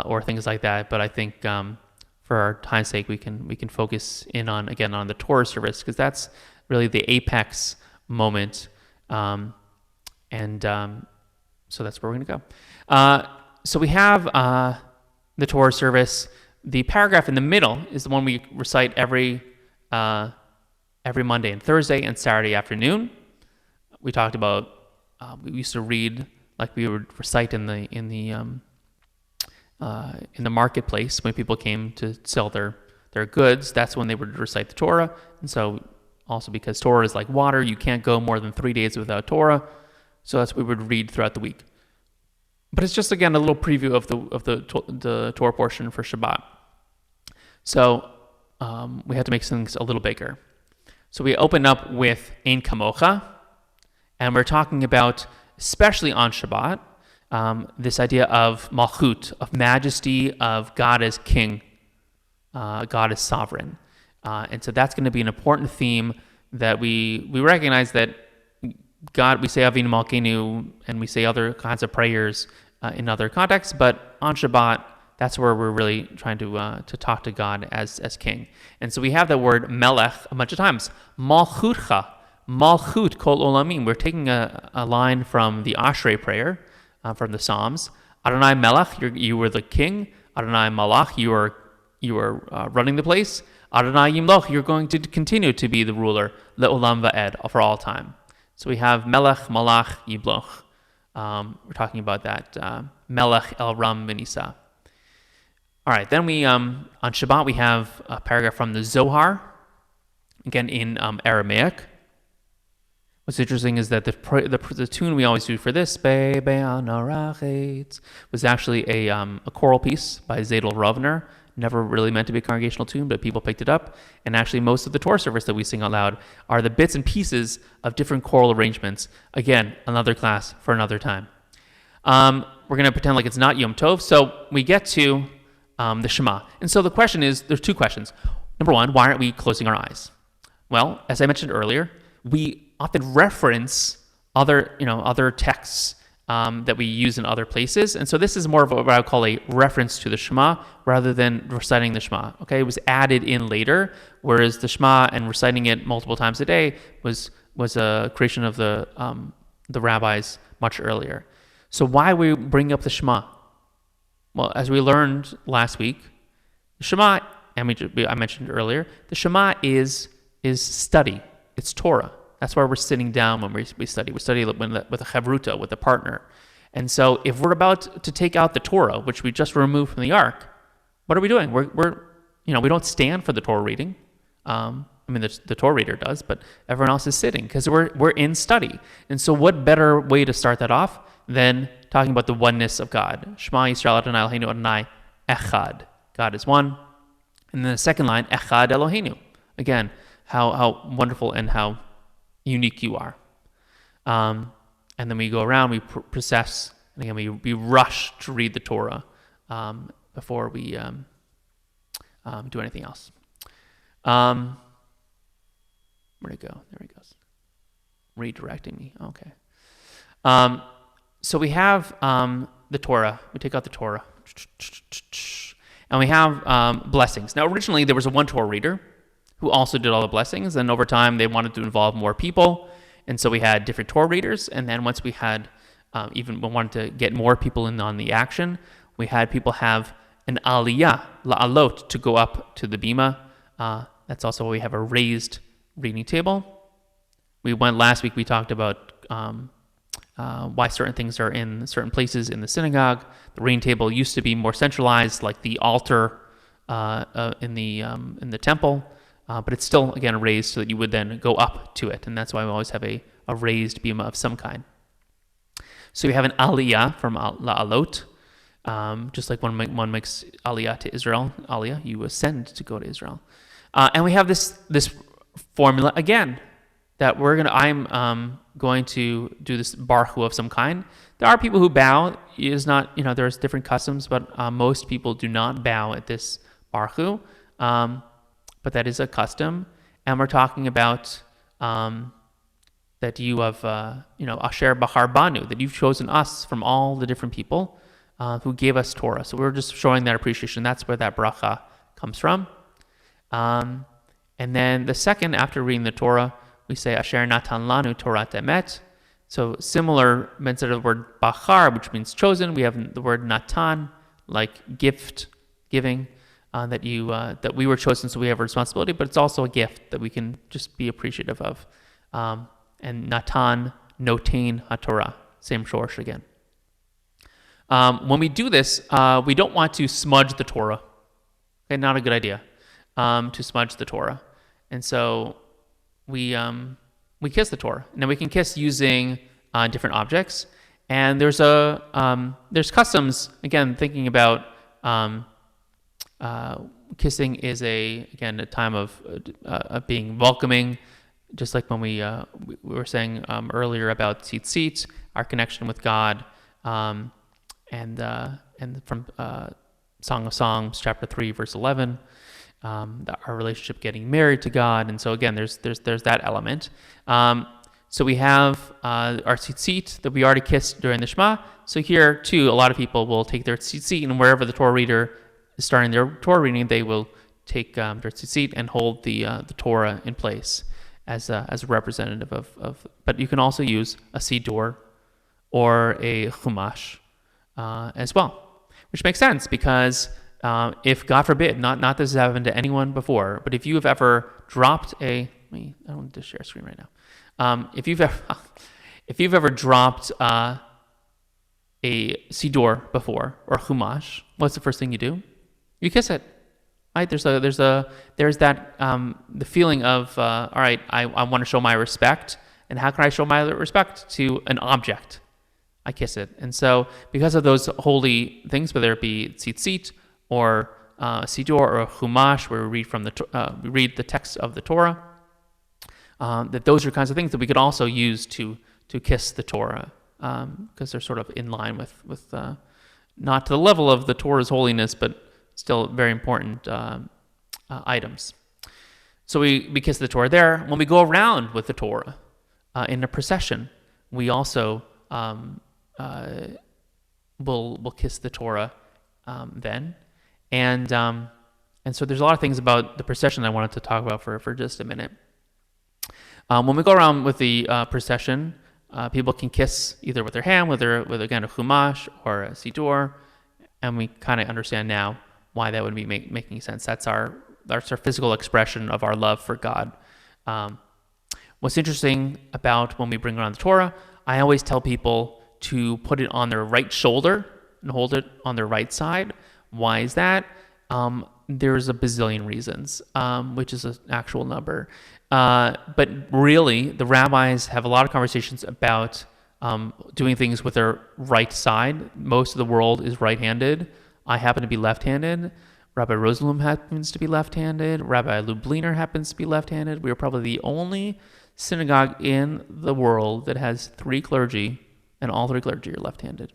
S1: or things like that. But I think for our time's sake, we can focus in on the Torah service, because that's really the apex moment. So that's where we're going to go. So we have the Torah service. The paragraph in the middle is the one we recite every Monday and Thursday and Saturday afternoon. We talked about we used to read like we would recite in the marketplace when people came to sell their goods. That's when they would recite the Torah. And so also because Torah is like water, you can't go more than 3 days without Torah. So that's what we would read throughout the week. But it's just, again, a little preview of the Torah portion for Shabbat. So we had to make things a little bigger. So we open up with Ein Kamocha, and we're talking about, especially on Shabbat, this idea of Malchut, of majesty, of God as king, God as sovereign. And so that's going to be an important theme that we recognize that God, we say Avinu Malkeinu, and we say other kinds of prayers in other contexts, but on Shabbat, that's where we're really trying to talk to God as king. And so we have the word melech a bunch of times. Malchutcha, Malchut kol olamim. We're taking a line from the Ashrei prayer, from the Psalms. Adonai Melech, you were the king. Adonai Malach, you are running the place. Adonai Yimloch, you're going to continue to be the ruler, le'olam va'ed, for all time. So we have Melech, Malach, Yimloch. We're talking about that Melech El Ram Benisa. All right, then we on Shabbat we have a paragraph from the Zohar, again in Aramaic. What's interesting is that the tune we always do for this was actually a choral piece by Zadel Rovner. Never really meant to be a congregational tune, but people picked it up. And actually, most of the Torah service that we sing out loud are the bits and pieces of different choral arrangements. Again, another class for another time. We're going to pretend like it's not Yom Tov. So we get to the Shema. And so the question is, there's two questions. Number one, why aren't we closing our eyes? Well, as I mentioned earlier, we often reference other texts that we use in other places. And so this is more of what I would call a reference to the Shema rather than reciting the Shema. Okay, it was added in later, whereas the Shema and reciting it multiple times a day was a creation of the rabbis much earlier. So why we bring up the Shema? Well, as we learned last week, the Shema, I mentioned earlier, the Shema is study. It's Torah. That's why we're sitting down when we study. We study with a chavruta, with a partner. And so if we're about to take out the Torah, which we just removed from the ark, what are we doing? We don't stand for the Torah reading. The Torah reader does, but everyone else is sitting because we're in study. And so what better way to start that off than talking about the oneness of God? Shema Yisrael Adonai Eloheinu Adonai Echad. God is one. And then the second line, Echad Eloheinu. Again, how wonderful and how unique you are. And then we go around, we process, and again, we rush to read the Torah before we do anything else. Where'd it go? There he goes. Redirecting me. Okay. So we have the Torah. We take out the Torah. And we have blessings. Now, originally, there was one Torah reader who also did all the blessings. And over time, they wanted to involve more people. And so we had different Torah readers. And then once we had, we wanted to get more people in on the action, we had people have an aliyah, la'alot, to go up to the bima. That's also why we have a raised reading table. Last week, we talked about why certain things are in certain places in the synagogue. The reading table used to be more centralized, like the altar in the temple. But it's still, again, raised so that you would then go up to it. And that's why we always have a raised bima of some kind. So we have an aliyah from la'alot. Just like one makes aliyah to Israel. Aliyah, you ascend to go to Israel. And we have this formula, again, that I'm going to do this Brachot of some kind. There are people who bow. It is not, there's different customs, but most people do not bow at this Brachot. But that is a custom, and we're talking about that you have, Asher Bahar Banu, that you've chosen us from all the different people who gave us Torah. So we're just showing that appreciation. That's where that bracha comes from. And then the second, after reading the Torah, we say Asher Natan Lanu Torat Emet. So similar, instead of the word Bahar, which means chosen, we have the word Natan, like gift, giving. That we were chosen, so we have a responsibility, but it's also a gift that we can just be appreciative of. And Natan, Notain, HaTorah, same shorsh again. When we do this, we don't want to smudge the Torah. Okay, not a good idea to smudge the Torah. And so we kiss the Torah. Now we can kiss using different objects, and there's customs. Again, thinking about. Kissing is a time of being welcoming, just like when we were saying earlier about tzitzit, our connection with God, and from Song of Songs, chapter 3, verse 11, our relationship getting married to God, and so again, there's that element. So we have our tzitzit that we already kissed during the Shema. So here too, a lot of people will take their tzitzit, and wherever the Torah reader is starting their Torah reading, they will take their tzitzit and hold the Torah in place as a representative of. But you can also use a siddur or a chumash as well, which makes sense because if, God forbid, not this has happened to anyone before, but if you have ever dropped I don't want to share a screen right now. If you've ever dropped a siddur before or chumash, what's the first thing you do? you kiss it. Right? There's that the feeling of all right, I want to show my respect, and how can I show my respect to an object? I kiss it. And so because of those holy things, whether it be tzitzit or siddur or a chumash, where we read the text of the Torah, that those are kinds of things that we could also use to kiss the Torah, because they're sort of in line with not to the level of the Torah's holiness, but still very important items. So we kiss the Torah there. When we go around with the Torah in a procession, we also will kiss the Torah then. And so there's a lot of things about the procession I wanted to talk about for just a minute. When we go around with the procession, people can kiss either with their hand, with again a chumash or a siddur, and we kind of understand now why that would be making sense. That's our physical expression of our love for God. What's interesting about when we bring around the Torah, I always tell people to put it on their right shoulder and hold it on their right side. Why is that? There's a bazillion reasons, which is an actual number. But really, the rabbis have a lot of conversations about doing things with their right side. Most of the world is right-handed. I happen to be left-handed. Rabbi Rosenblum happens to be left-handed. Rabbi Lubliner happens to be left-handed. We are probably the only synagogue in the world that has 3 clergy, and all 3 clergy are left-handed.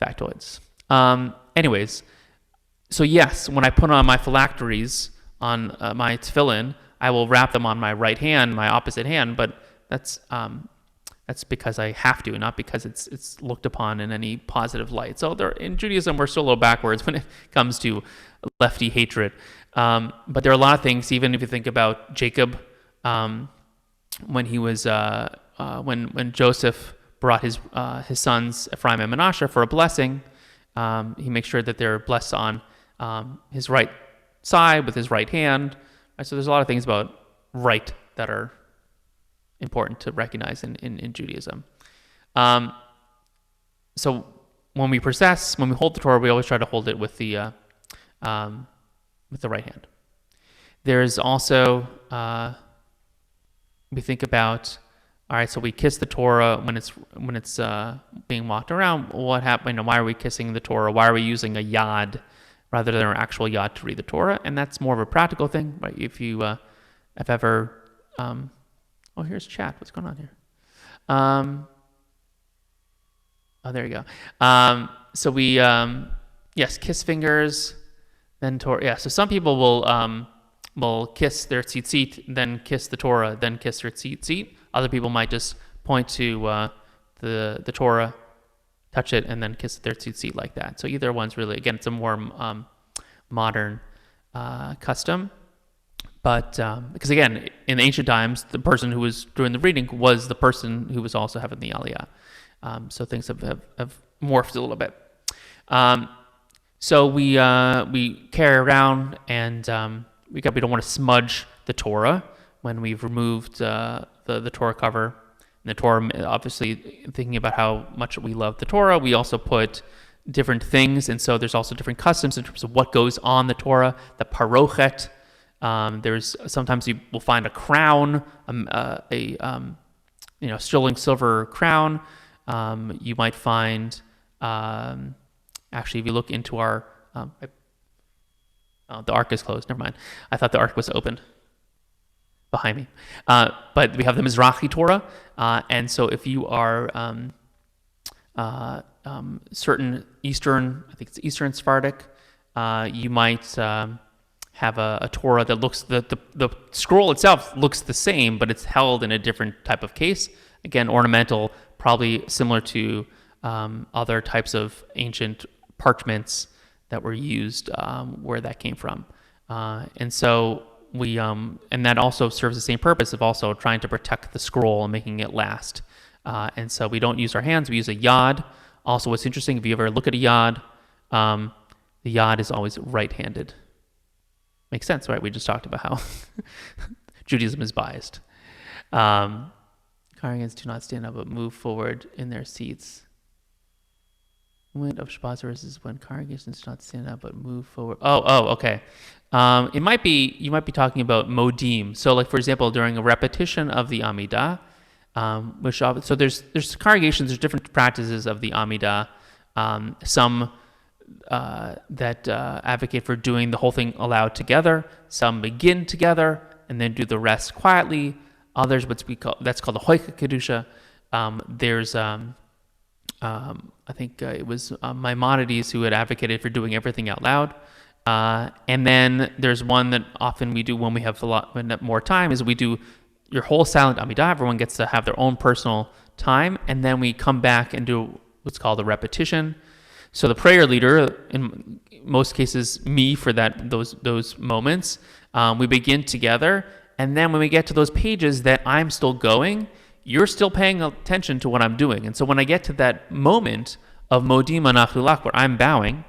S1: Factoids. Anyways, so yes, when I put on my phylacteries on my tefillin, I will wrap them on my right hand, my opposite hand, but that's because I have to, not because it's looked upon in any positive light. So in Judaism, we're still a little backwards when it comes to lefty hatred. But there are a lot of things, even if you think about Jacob, when he was when Joseph brought his sons Ephraim and Manasseh for a blessing, he makes sure that they're blessed on his right side with his right hand. So there's a lot of things about right that are important to recognize in Judaism. So when we hold the Torah, we always try to hold it with the right hand. There's also we think about, all right, so we kiss the Torah when it's being walked around. What happened? Why are we kissing the Torah? Why are we using a yad rather than our actual yad to read the Torah? And that's more of a practical thing, right? If you have ever oh, here's chat. What's going on here? Oh, there you go. So we, yes, kiss fingers, then Torah. Yeah, so some people will kiss their tzitzit, then kiss the Torah, then kiss their tzitzit. Other people might just point to the Torah, touch it, and then kiss their tzitzit like that. So either one's really, again, it's a more modern custom. But because again, in ancient times, the person who was doing the reading was the person who was also having the aliyah. So things have morphed a little bit. So we carry around, and we don't want to smudge the Torah when we've removed the Torah cover. And the Torah, obviously, thinking about how much we love the Torah, we also put different things, and so there's also different customs in terms of what goes on the Torah. The parochet. There's sometimes you will find a crown, sterling silver crown. You might find, actually, if you look into our, the ark is closed. Never mind. I thought the ark was open behind me. But we have the Mizrahi Torah, and so if you are certain Eastern, I think it's Eastern Sephardic, you might have a Torah that looks, the scroll itself looks the same, but it's held in a different type of case. Again, ornamental, probably similar to other types of ancient parchments that were used where that came from. And so we, and that also serves the same purpose of also trying to protect the scroll and making it last. And so we don't use our hands, we use a yad. Also, what's interesting, if you ever look at a yad, the yad is always right-handed. Makes sense, right? We just talked about how Judaism is biased. Congregants do not stand up but move forward in their seats. Moment of Shabbat service is when congregations do not stand up but move forward. Oh, okay. You might be talking about modim. So, like for example, during a repetition of the Amidah, so there's congregations, there's different practices of the Amidah. Some that advocate for doing the whole thing aloud together. Some begin together and then do the rest quietly. Others, that's called the Hoika Kedusha. There's I think it was Maimonides who had advocated for doing everything out loud. And then there's one that often we do when we have a lot more time, is we do your whole silent Amidah. Everyone gets to have their own personal time, and then we come back and do what's called a repetition. So the prayer leader, in most cases me for those moments, we begin together, and then when we get to those pages that I'm still going, you're still paying attention to what I'm doing. And so when I get to that moment of Modim Anachnu Lach, where I'm bowing,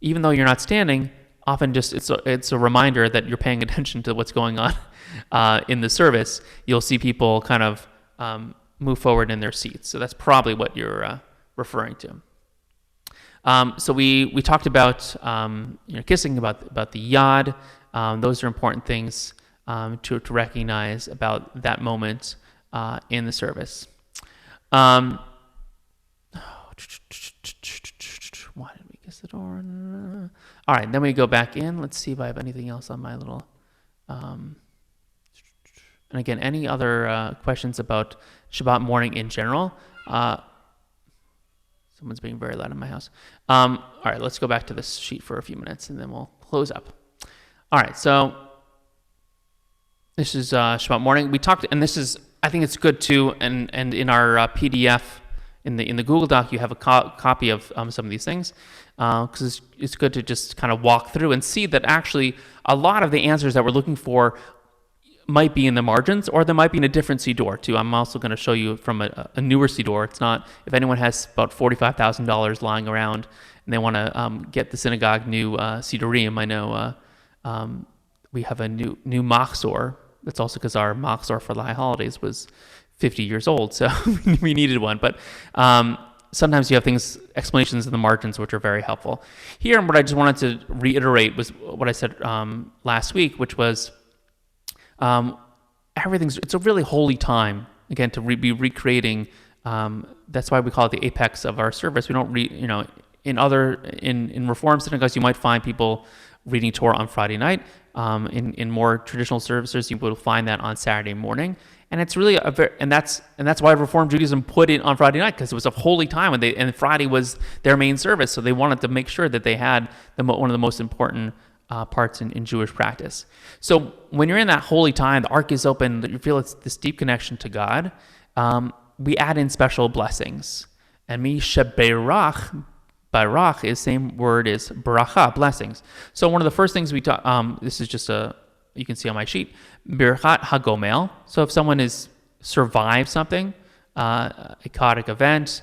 S1: even though you're not standing, often just it's a reminder that you're paying attention to what's going on in the service. You'll see people kind of move forward in their seats. So that's probably what you're referring to. So we talked about kissing, about the yad. Those are important things to recognize about that moment in the service. Why did we kiss the door? All right, then we go back in. Let's see if I have anything else on my little... and again, any other questions about Shabbat morning in general? Someone's being very loud in my house. All right, let's go back to this sheet for a few minutes, and then we'll close up. All right, so this is Shabbat morning. We talked, and this is, I think it's good too, and in our PDF, in the Google Doc, you have a copy of some of these things, because it's good to just kind of walk through and see that actually a lot of the answers that we're looking for might be in the margins, or they might be in a different siddur too. I'm also going to show you from a newer siddur. It's not, if anyone has about $45,000 lying around and they want to get the synagogue new siddurim, I know we have a new machzor. That's also because our machzor for the high holidays was 50 years old, so we needed one. But sometimes you have explanations in the margins, which are very helpful. Here, what I just wanted to reiterate was what I said last week, which was it's a really holy time, again, to be recreating. That's why we call it the apex of our service. We don't in Reform synagogues, you might find people reading Torah on Friday night. In more traditional services, you will find that on Saturday morning. And it's really and that's why Reform Judaism put it on Friday night, because it was a holy time, and Friday was their main service. So they wanted to make sure that they had one of the most important parts in Jewish practice. So when you're in that holy time, the ark is open, you feel it's this deep connection to God. We add in special blessings, and Barach is same word as Bracha, blessings. So one of the first things we talk, this is just you can see on my sheet, Birchat HaGomel. So if someone has survived something, a chaotic event,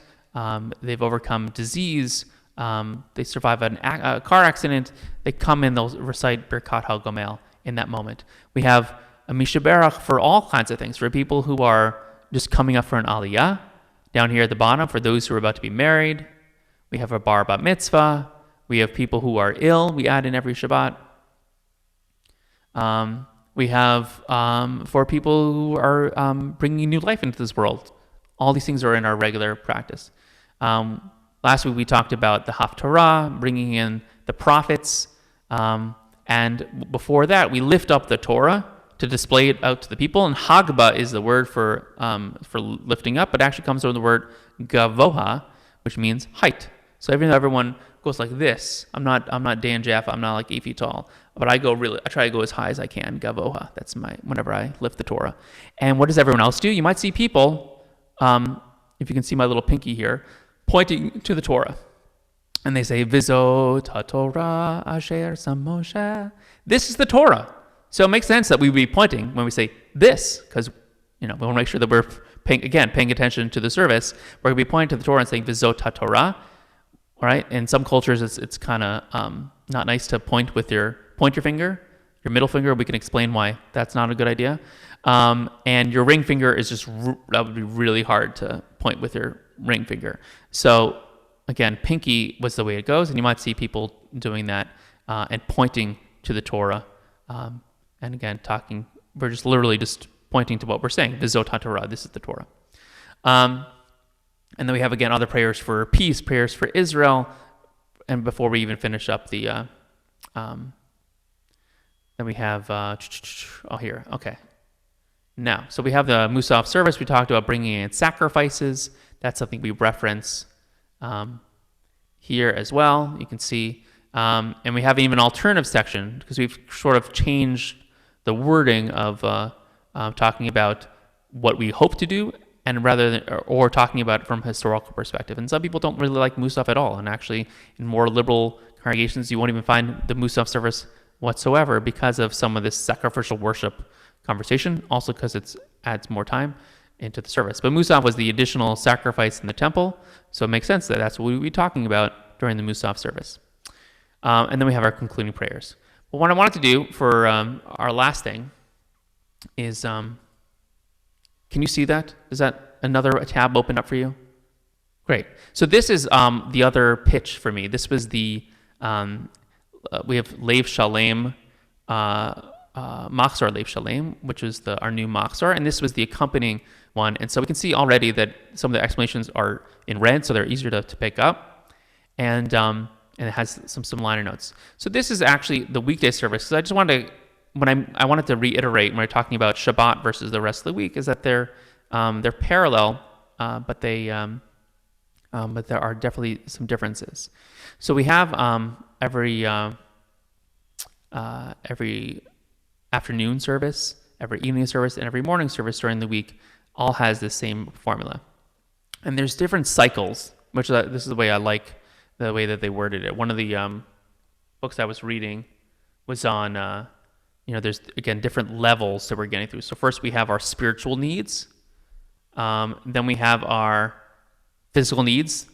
S1: they've overcome disease, they survive a car accident, they come in, they'll recite Birkat HaGomel in that moment. We have a Mishaberach for all kinds of things, for people who are just coming up for an aliyah. Down here at the bottom, for those who are about to be married. We have a bar bat mitzvah. We have people who are ill. We add in every Shabbat. We have for people who are bringing new life into this world. All these things are in our regular practice. Last week we talked about the Haftarah, bringing in the prophets. And before that, we lift up the Torah to display it out to the people. And Hagba is the word for lifting up, but actually comes from the word Gavoha, which means height. So everyone goes like this. I'm not Dan Jaffa. I'm not like 8 feet tall, but I try to go as high as I can. Gavoha. That's whenever I lift the Torah. And what does everyone else do? You might see people, if you can see my little pinky here, pointing to the Torah. And they say, Vizot HaTorah Asher Sam Moshe. This is the Torah. So it makes sense that we would be pointing when we say this, because we want to make sure that we're paying attention to the service. We're going to be pointing to the Torah and saying Vizot HaTorah. All right. In some cultures, it's kind of not nice to point your finger, your middle finger. We can explain why that's not a good idea. And your ring finger is that would be really hard to point with your ring finger. So again, pinky was the way it goes, and you might see people doing that and pointing to the Torah. And again, we're just literally just pointing to what we're saying. V'zot HaTorah, this is the Torah. And then we have, again, other prayers for peace, prayers for Israel. And before we even finish up then we have, here, okay. Now, so we have the Musaf service. We talked about bringing in sacrifices. That's something we reference here as well. You can see. And we have even an alternative section because we've sort of changed the wording of talking about what we hope to do and or talking about it from a historical perspective. And some people don't really like Musaf at all. And actually, in more liberal congregations, you won't even find the Musaf service whatsoever because of some of this sacrificial worship conversation, also because it adds more time into the service. But Musaf was the additional sacrifice in the temple, so it makes sense that that's what we'll be talking about during the Musaf service. And then we have our concluding prayers. Well, what I wanted to do for our last thing is, can you see that? Is that another tab open up for you? Great. So this is the other pitch for me. This was we have Lev Shalem, Machzor Lev Shalem, which is our new Machzor, and this was the accompanying one. And so we can see already that some of the explanations are in red, so they're easier to pick up. And it has some liner notes. So this is actually the weekday service. So I just wanted to, I wanted to reiterate when we're talking about Shabbat versus the rest of the week, is that they're parallel, but there are definitely some differences. So we have every afternoon service, every evening service, and every morning service during the week all has the same formula. And there's different cycles, which this is the way I like the way that they worded it. One of the books I was reading was on, there's, again, different levels that we're getting through. So first we have our spiritual needs. Then we have our physical needs,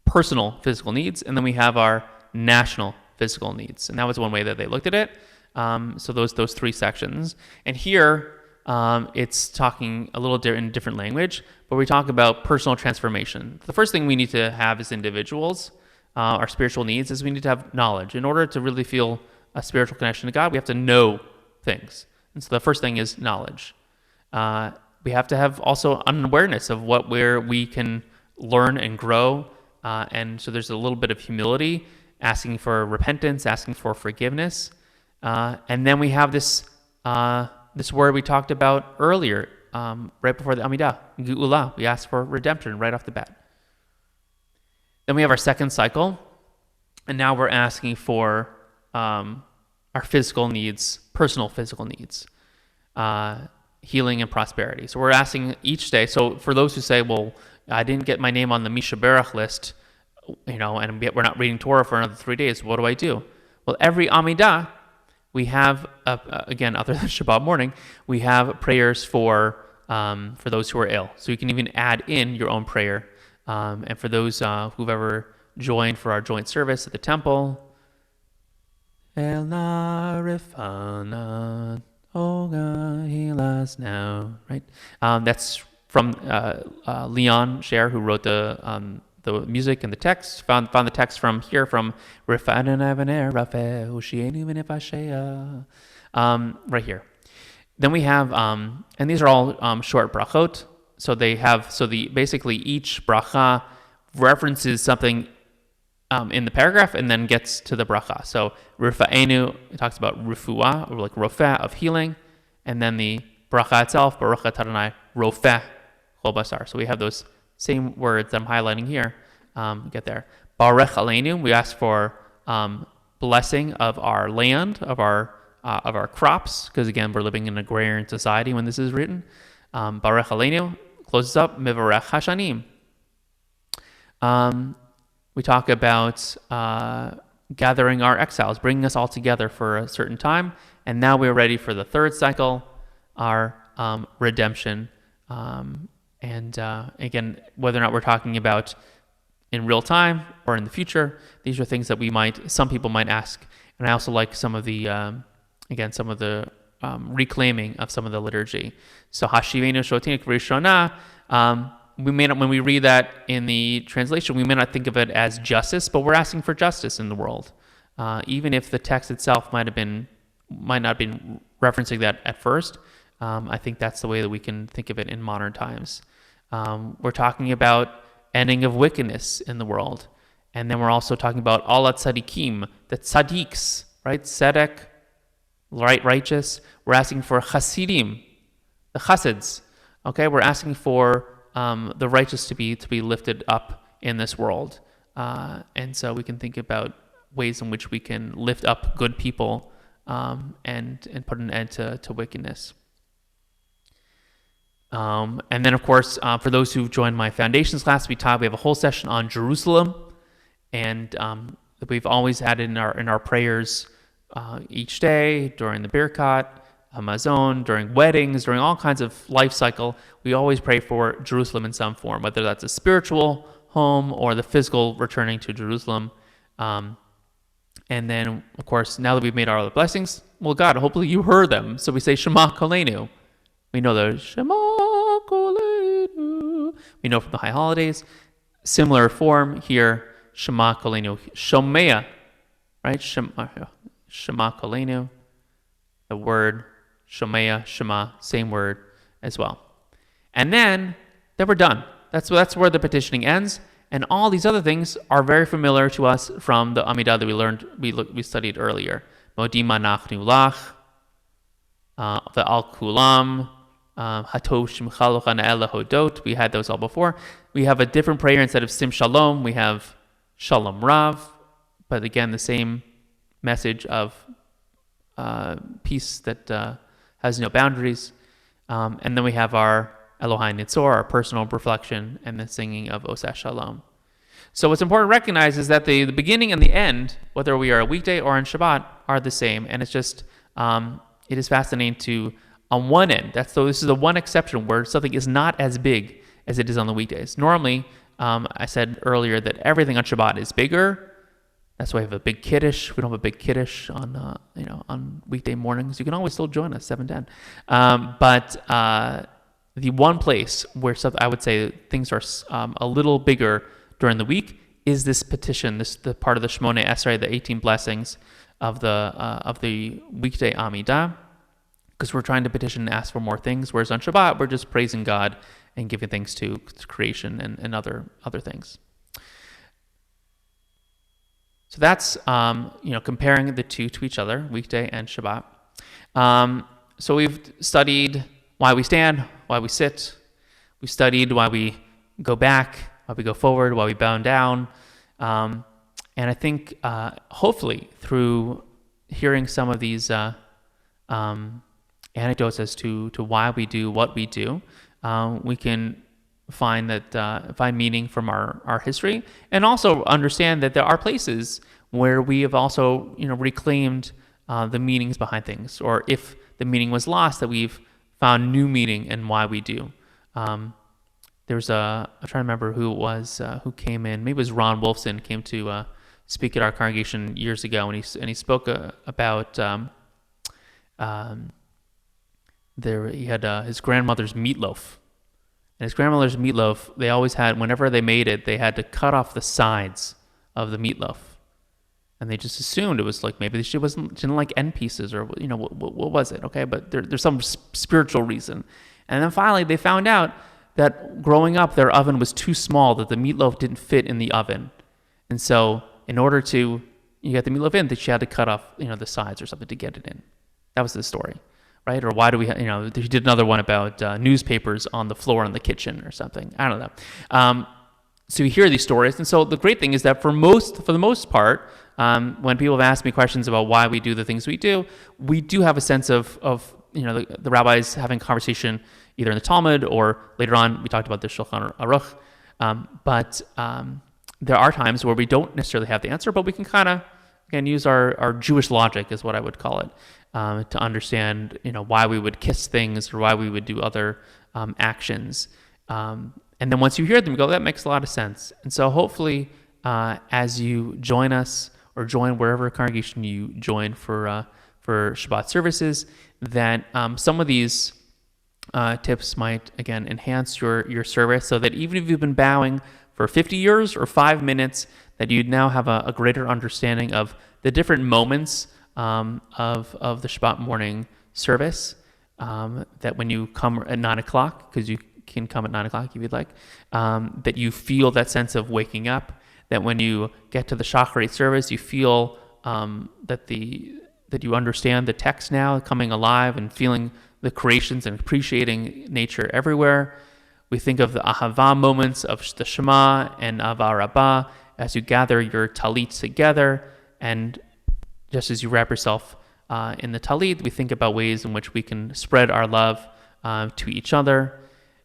S1: personal physical needs. And then we have our national physical needs. And that was one way that they looked at it. So those three sections. And here, it's talking a little in different language, but we talk about personal transformation. The first thing we need to have as individuals, our spiritual needs, is we need to have knowledge. In order to really feel a spiritual connection to God, we have to know things. And so the first thing is knowledge. We have to have also an awareness of where we can learn and grow. And so there's a little bit of humility, asking for repentance, asking for forgiveness. And then we have this word we talked about earlier, right before the Amidah, Geula. We ask for redemption right off the bat. Then we have our second cycle, and now we're asking for our physical needs, personal physical needs, healing and prosperity. So we're asking each day. So for those who say, well, I didn't get my name on the Mishaberach list, and we're not reading Torah for another 3 days, what do I do? Well, every Amidah, we have, again, other than Shabbat morning, we have prayers for those who are ill. So you can even add in your own prayer. And for those who've ever joined for our joint service at the temple, El Narifana, oh God, heal us now, right? That's from Leon Scher, who wrote the music and the text. Found the text from here, from right here. Then we have, and these are all short brachot. So basically each bracha references something in the paragraph and then gets to the bracha. So Rifa'enu, it talks about refuah, or like rofeh, of healing, and then the bracha itself, Baruch atah Adonai rofeh kol basar. So we have those same words that I'm highlighting here. Get there. Barech aleinu, we ask for blessing of our land, of our crops, because again we're living in an agrarian society when this is written. Barech aleinu closes up mivarech hashanim. We talk about gathering our exiles, bringing us all together for a certain time, and now we're ready for the third cycle, our redemption. And again, whether or not we're talking about in real time or in the future, these are things that some people might ask. And I also like some of the reclaiming of some of the liturgy. So Hashivenu Shotinik Rishona, we may not, when we read that in the translation, we may not think of it as justice, but we're asking for justice in the world. Even if the text itself might not have been referencing that at first, I think that's the way that we can think of it in modern times. We're talking about ending of wickedness in the world. And then we're also talking about Allah tzadikim, the tzaddiks, right? Tzedek, right, righteous. We're asking for chasidim, the chassids. Okay, we're asking for the righteous to be lifted up in this world. And so we can think about ways in which we can lift up good people and put an end to wickedness. And then, of course, for those who've joined my foundations class, we have a whole session on Jerusalem, and we've always had it in our prayers each day during the Birkat, Hamazon, during weddings, during all kinds of life cycle. We always pray for Jerusalem in some form, whether that's a spiritual home or the physical returning to Jerusalem. And then, of course, now that we've made our other blessings, well, God, hopefully you heard them. So we say Shema Kolenu. We know the Shema Kolenu. We know from the high holidays. Similar form here, Shema Kolenu. Shomea, right? Shema Kolenu. The word Shomea, Shema, same word as well. And then we're done. That's where the petitioning ends. And all these other things are very familiar to us from the Amidah that we studied earlier. Modim anachnu lach, ve'al kulam, hatov shimcha locha na'el lehodot. We had those all before. We have a different prayer. Instead of sim shalom, we have shalom rav. But again, the same message of peace that has no boundaries. And then we have our Elohai Nitzor, our personal reflection, and the singing of Oseh Shalom. So what's important to recognize is that the beginning and the end, whether we are a weekday or on Shabbat, are the same. And it's just, it is fascinating to, on one end, this is the one exception where something is not as big as it is on the weekdays. Normally, I said earlier that everything on Shabbat is bigger. That's why we have a big kiddush. We don't have a big kiddush on weekday mornings. You can always still join us, 7:10. But the one place where I would say things are a little bigger during the week is this petition, the part of the Shmoneh Esrei, the 18 blessings of the weekday Amidah, because we're trying to petition and ask for more things. Whereas on Shabbat, we're just praising God and giving thanks to creation and other things. So that's comparing the two to each other, weekday and Shabbat. So we've studied why we stand, why we sit. We've studied why we go back, why we go forward, why we bow down. And I think hopefully through hearing some of these anecdotes as to why we do what we do, we can find meaning from our history, and also understand that there are places where we have also reclaimed the meanings behind things, or if the meaning was lost, that we've found new meaning in why we do. I'm trying to remember who it was who came in. Maybe it was Ron Wolfson came to speak at our congregation years ago, and he spoke about he had his grandmother's meatloaf. And his grandmother's meatloaf, they always had, whenever they made it, they had to cut off the sides of the meatloaf. And they just assumed it was like maybe she didn't like end pieces, or what was it? Okay, but there's some spiritual reason. And then finally they found out that growing up their oven was too small, that the meatloaf didn't fit in the oven. And so in order to get the meatloaf in, that she had to cut off the sides or something to get it in. That was the story. Right? Or why do we, he did another one about newspapers on the floor in the kitchen or something. I don't know. So you hear these stories. And so the great thing is that for the most part, when people have asked me questions about why we do the things we do have a sense of the rabbis having conversation either in the Talmud or later on, we talked about the Shulchan Aruch. But there are times where we don't necessarily have the answer, but we can kind of, again, use our Jewish logic is what I would call it. To understand, why we would kiss things or why we would do other actions. And then once you hear them, you go, that makes a lot of sense. And so hopefully, as you join us or join wherever congregation you join for Shabbat services, that some of these tips might, again, enhance your service, so that even if you've been bowing for 50 years or 5 minutes, that you now have a greater understanding of the different moments of the Shabbat morning service. That when you come at 9 o'clock, because you can come at 9 o'clock if you'd like, that you feel that sense of waking up. That when you get to the Shacharit service, you feel that you understand the text now, coming alive and feeling the creations and appreciating nature everywhere. We think of the Ahava moments of the Shema and Ava Rabbah as you gather your talit together, and just as you wrap yourself in the talit, we think about ways in which we can spread our love to each other.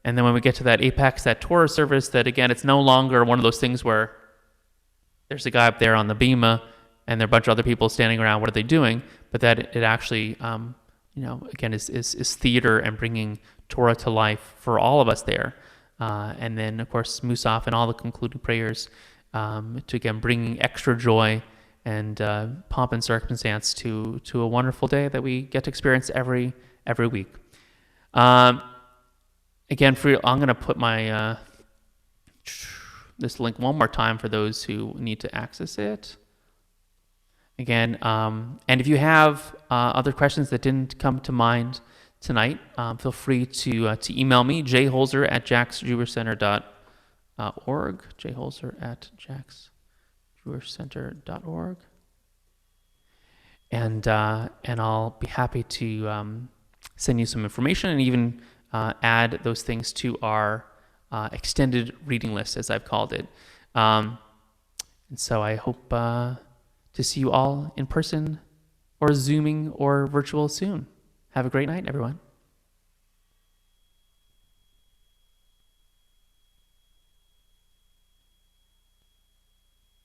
S1: And then when we get to that apex, that Torah service, that again, it's no longer one of those things where there's a guy up there on the bima and there are a bunch of other people standing around. What are they doing? But that it actually, again, is theater and bringing Torah to life for all of us there. And then, of course, Musaf and all the concluding prayers to, again, bringing extra joy and pomp and circumstance to a wonderful day that we get to experience every week. Again, I'm going to put my this link one more time for those who need to access it. Again, and if you have other questions that didn't come to mind tonight, feel free to email me, jholzer@jacksjewishcenter.org, jholzer@jacksjewishcenter.org, and I'll be happy to send you some information and even add those things to our extended reading list, as I've called it. And so I hope to see you all in person or Zooming or virtual soon. Have a great night, everyone.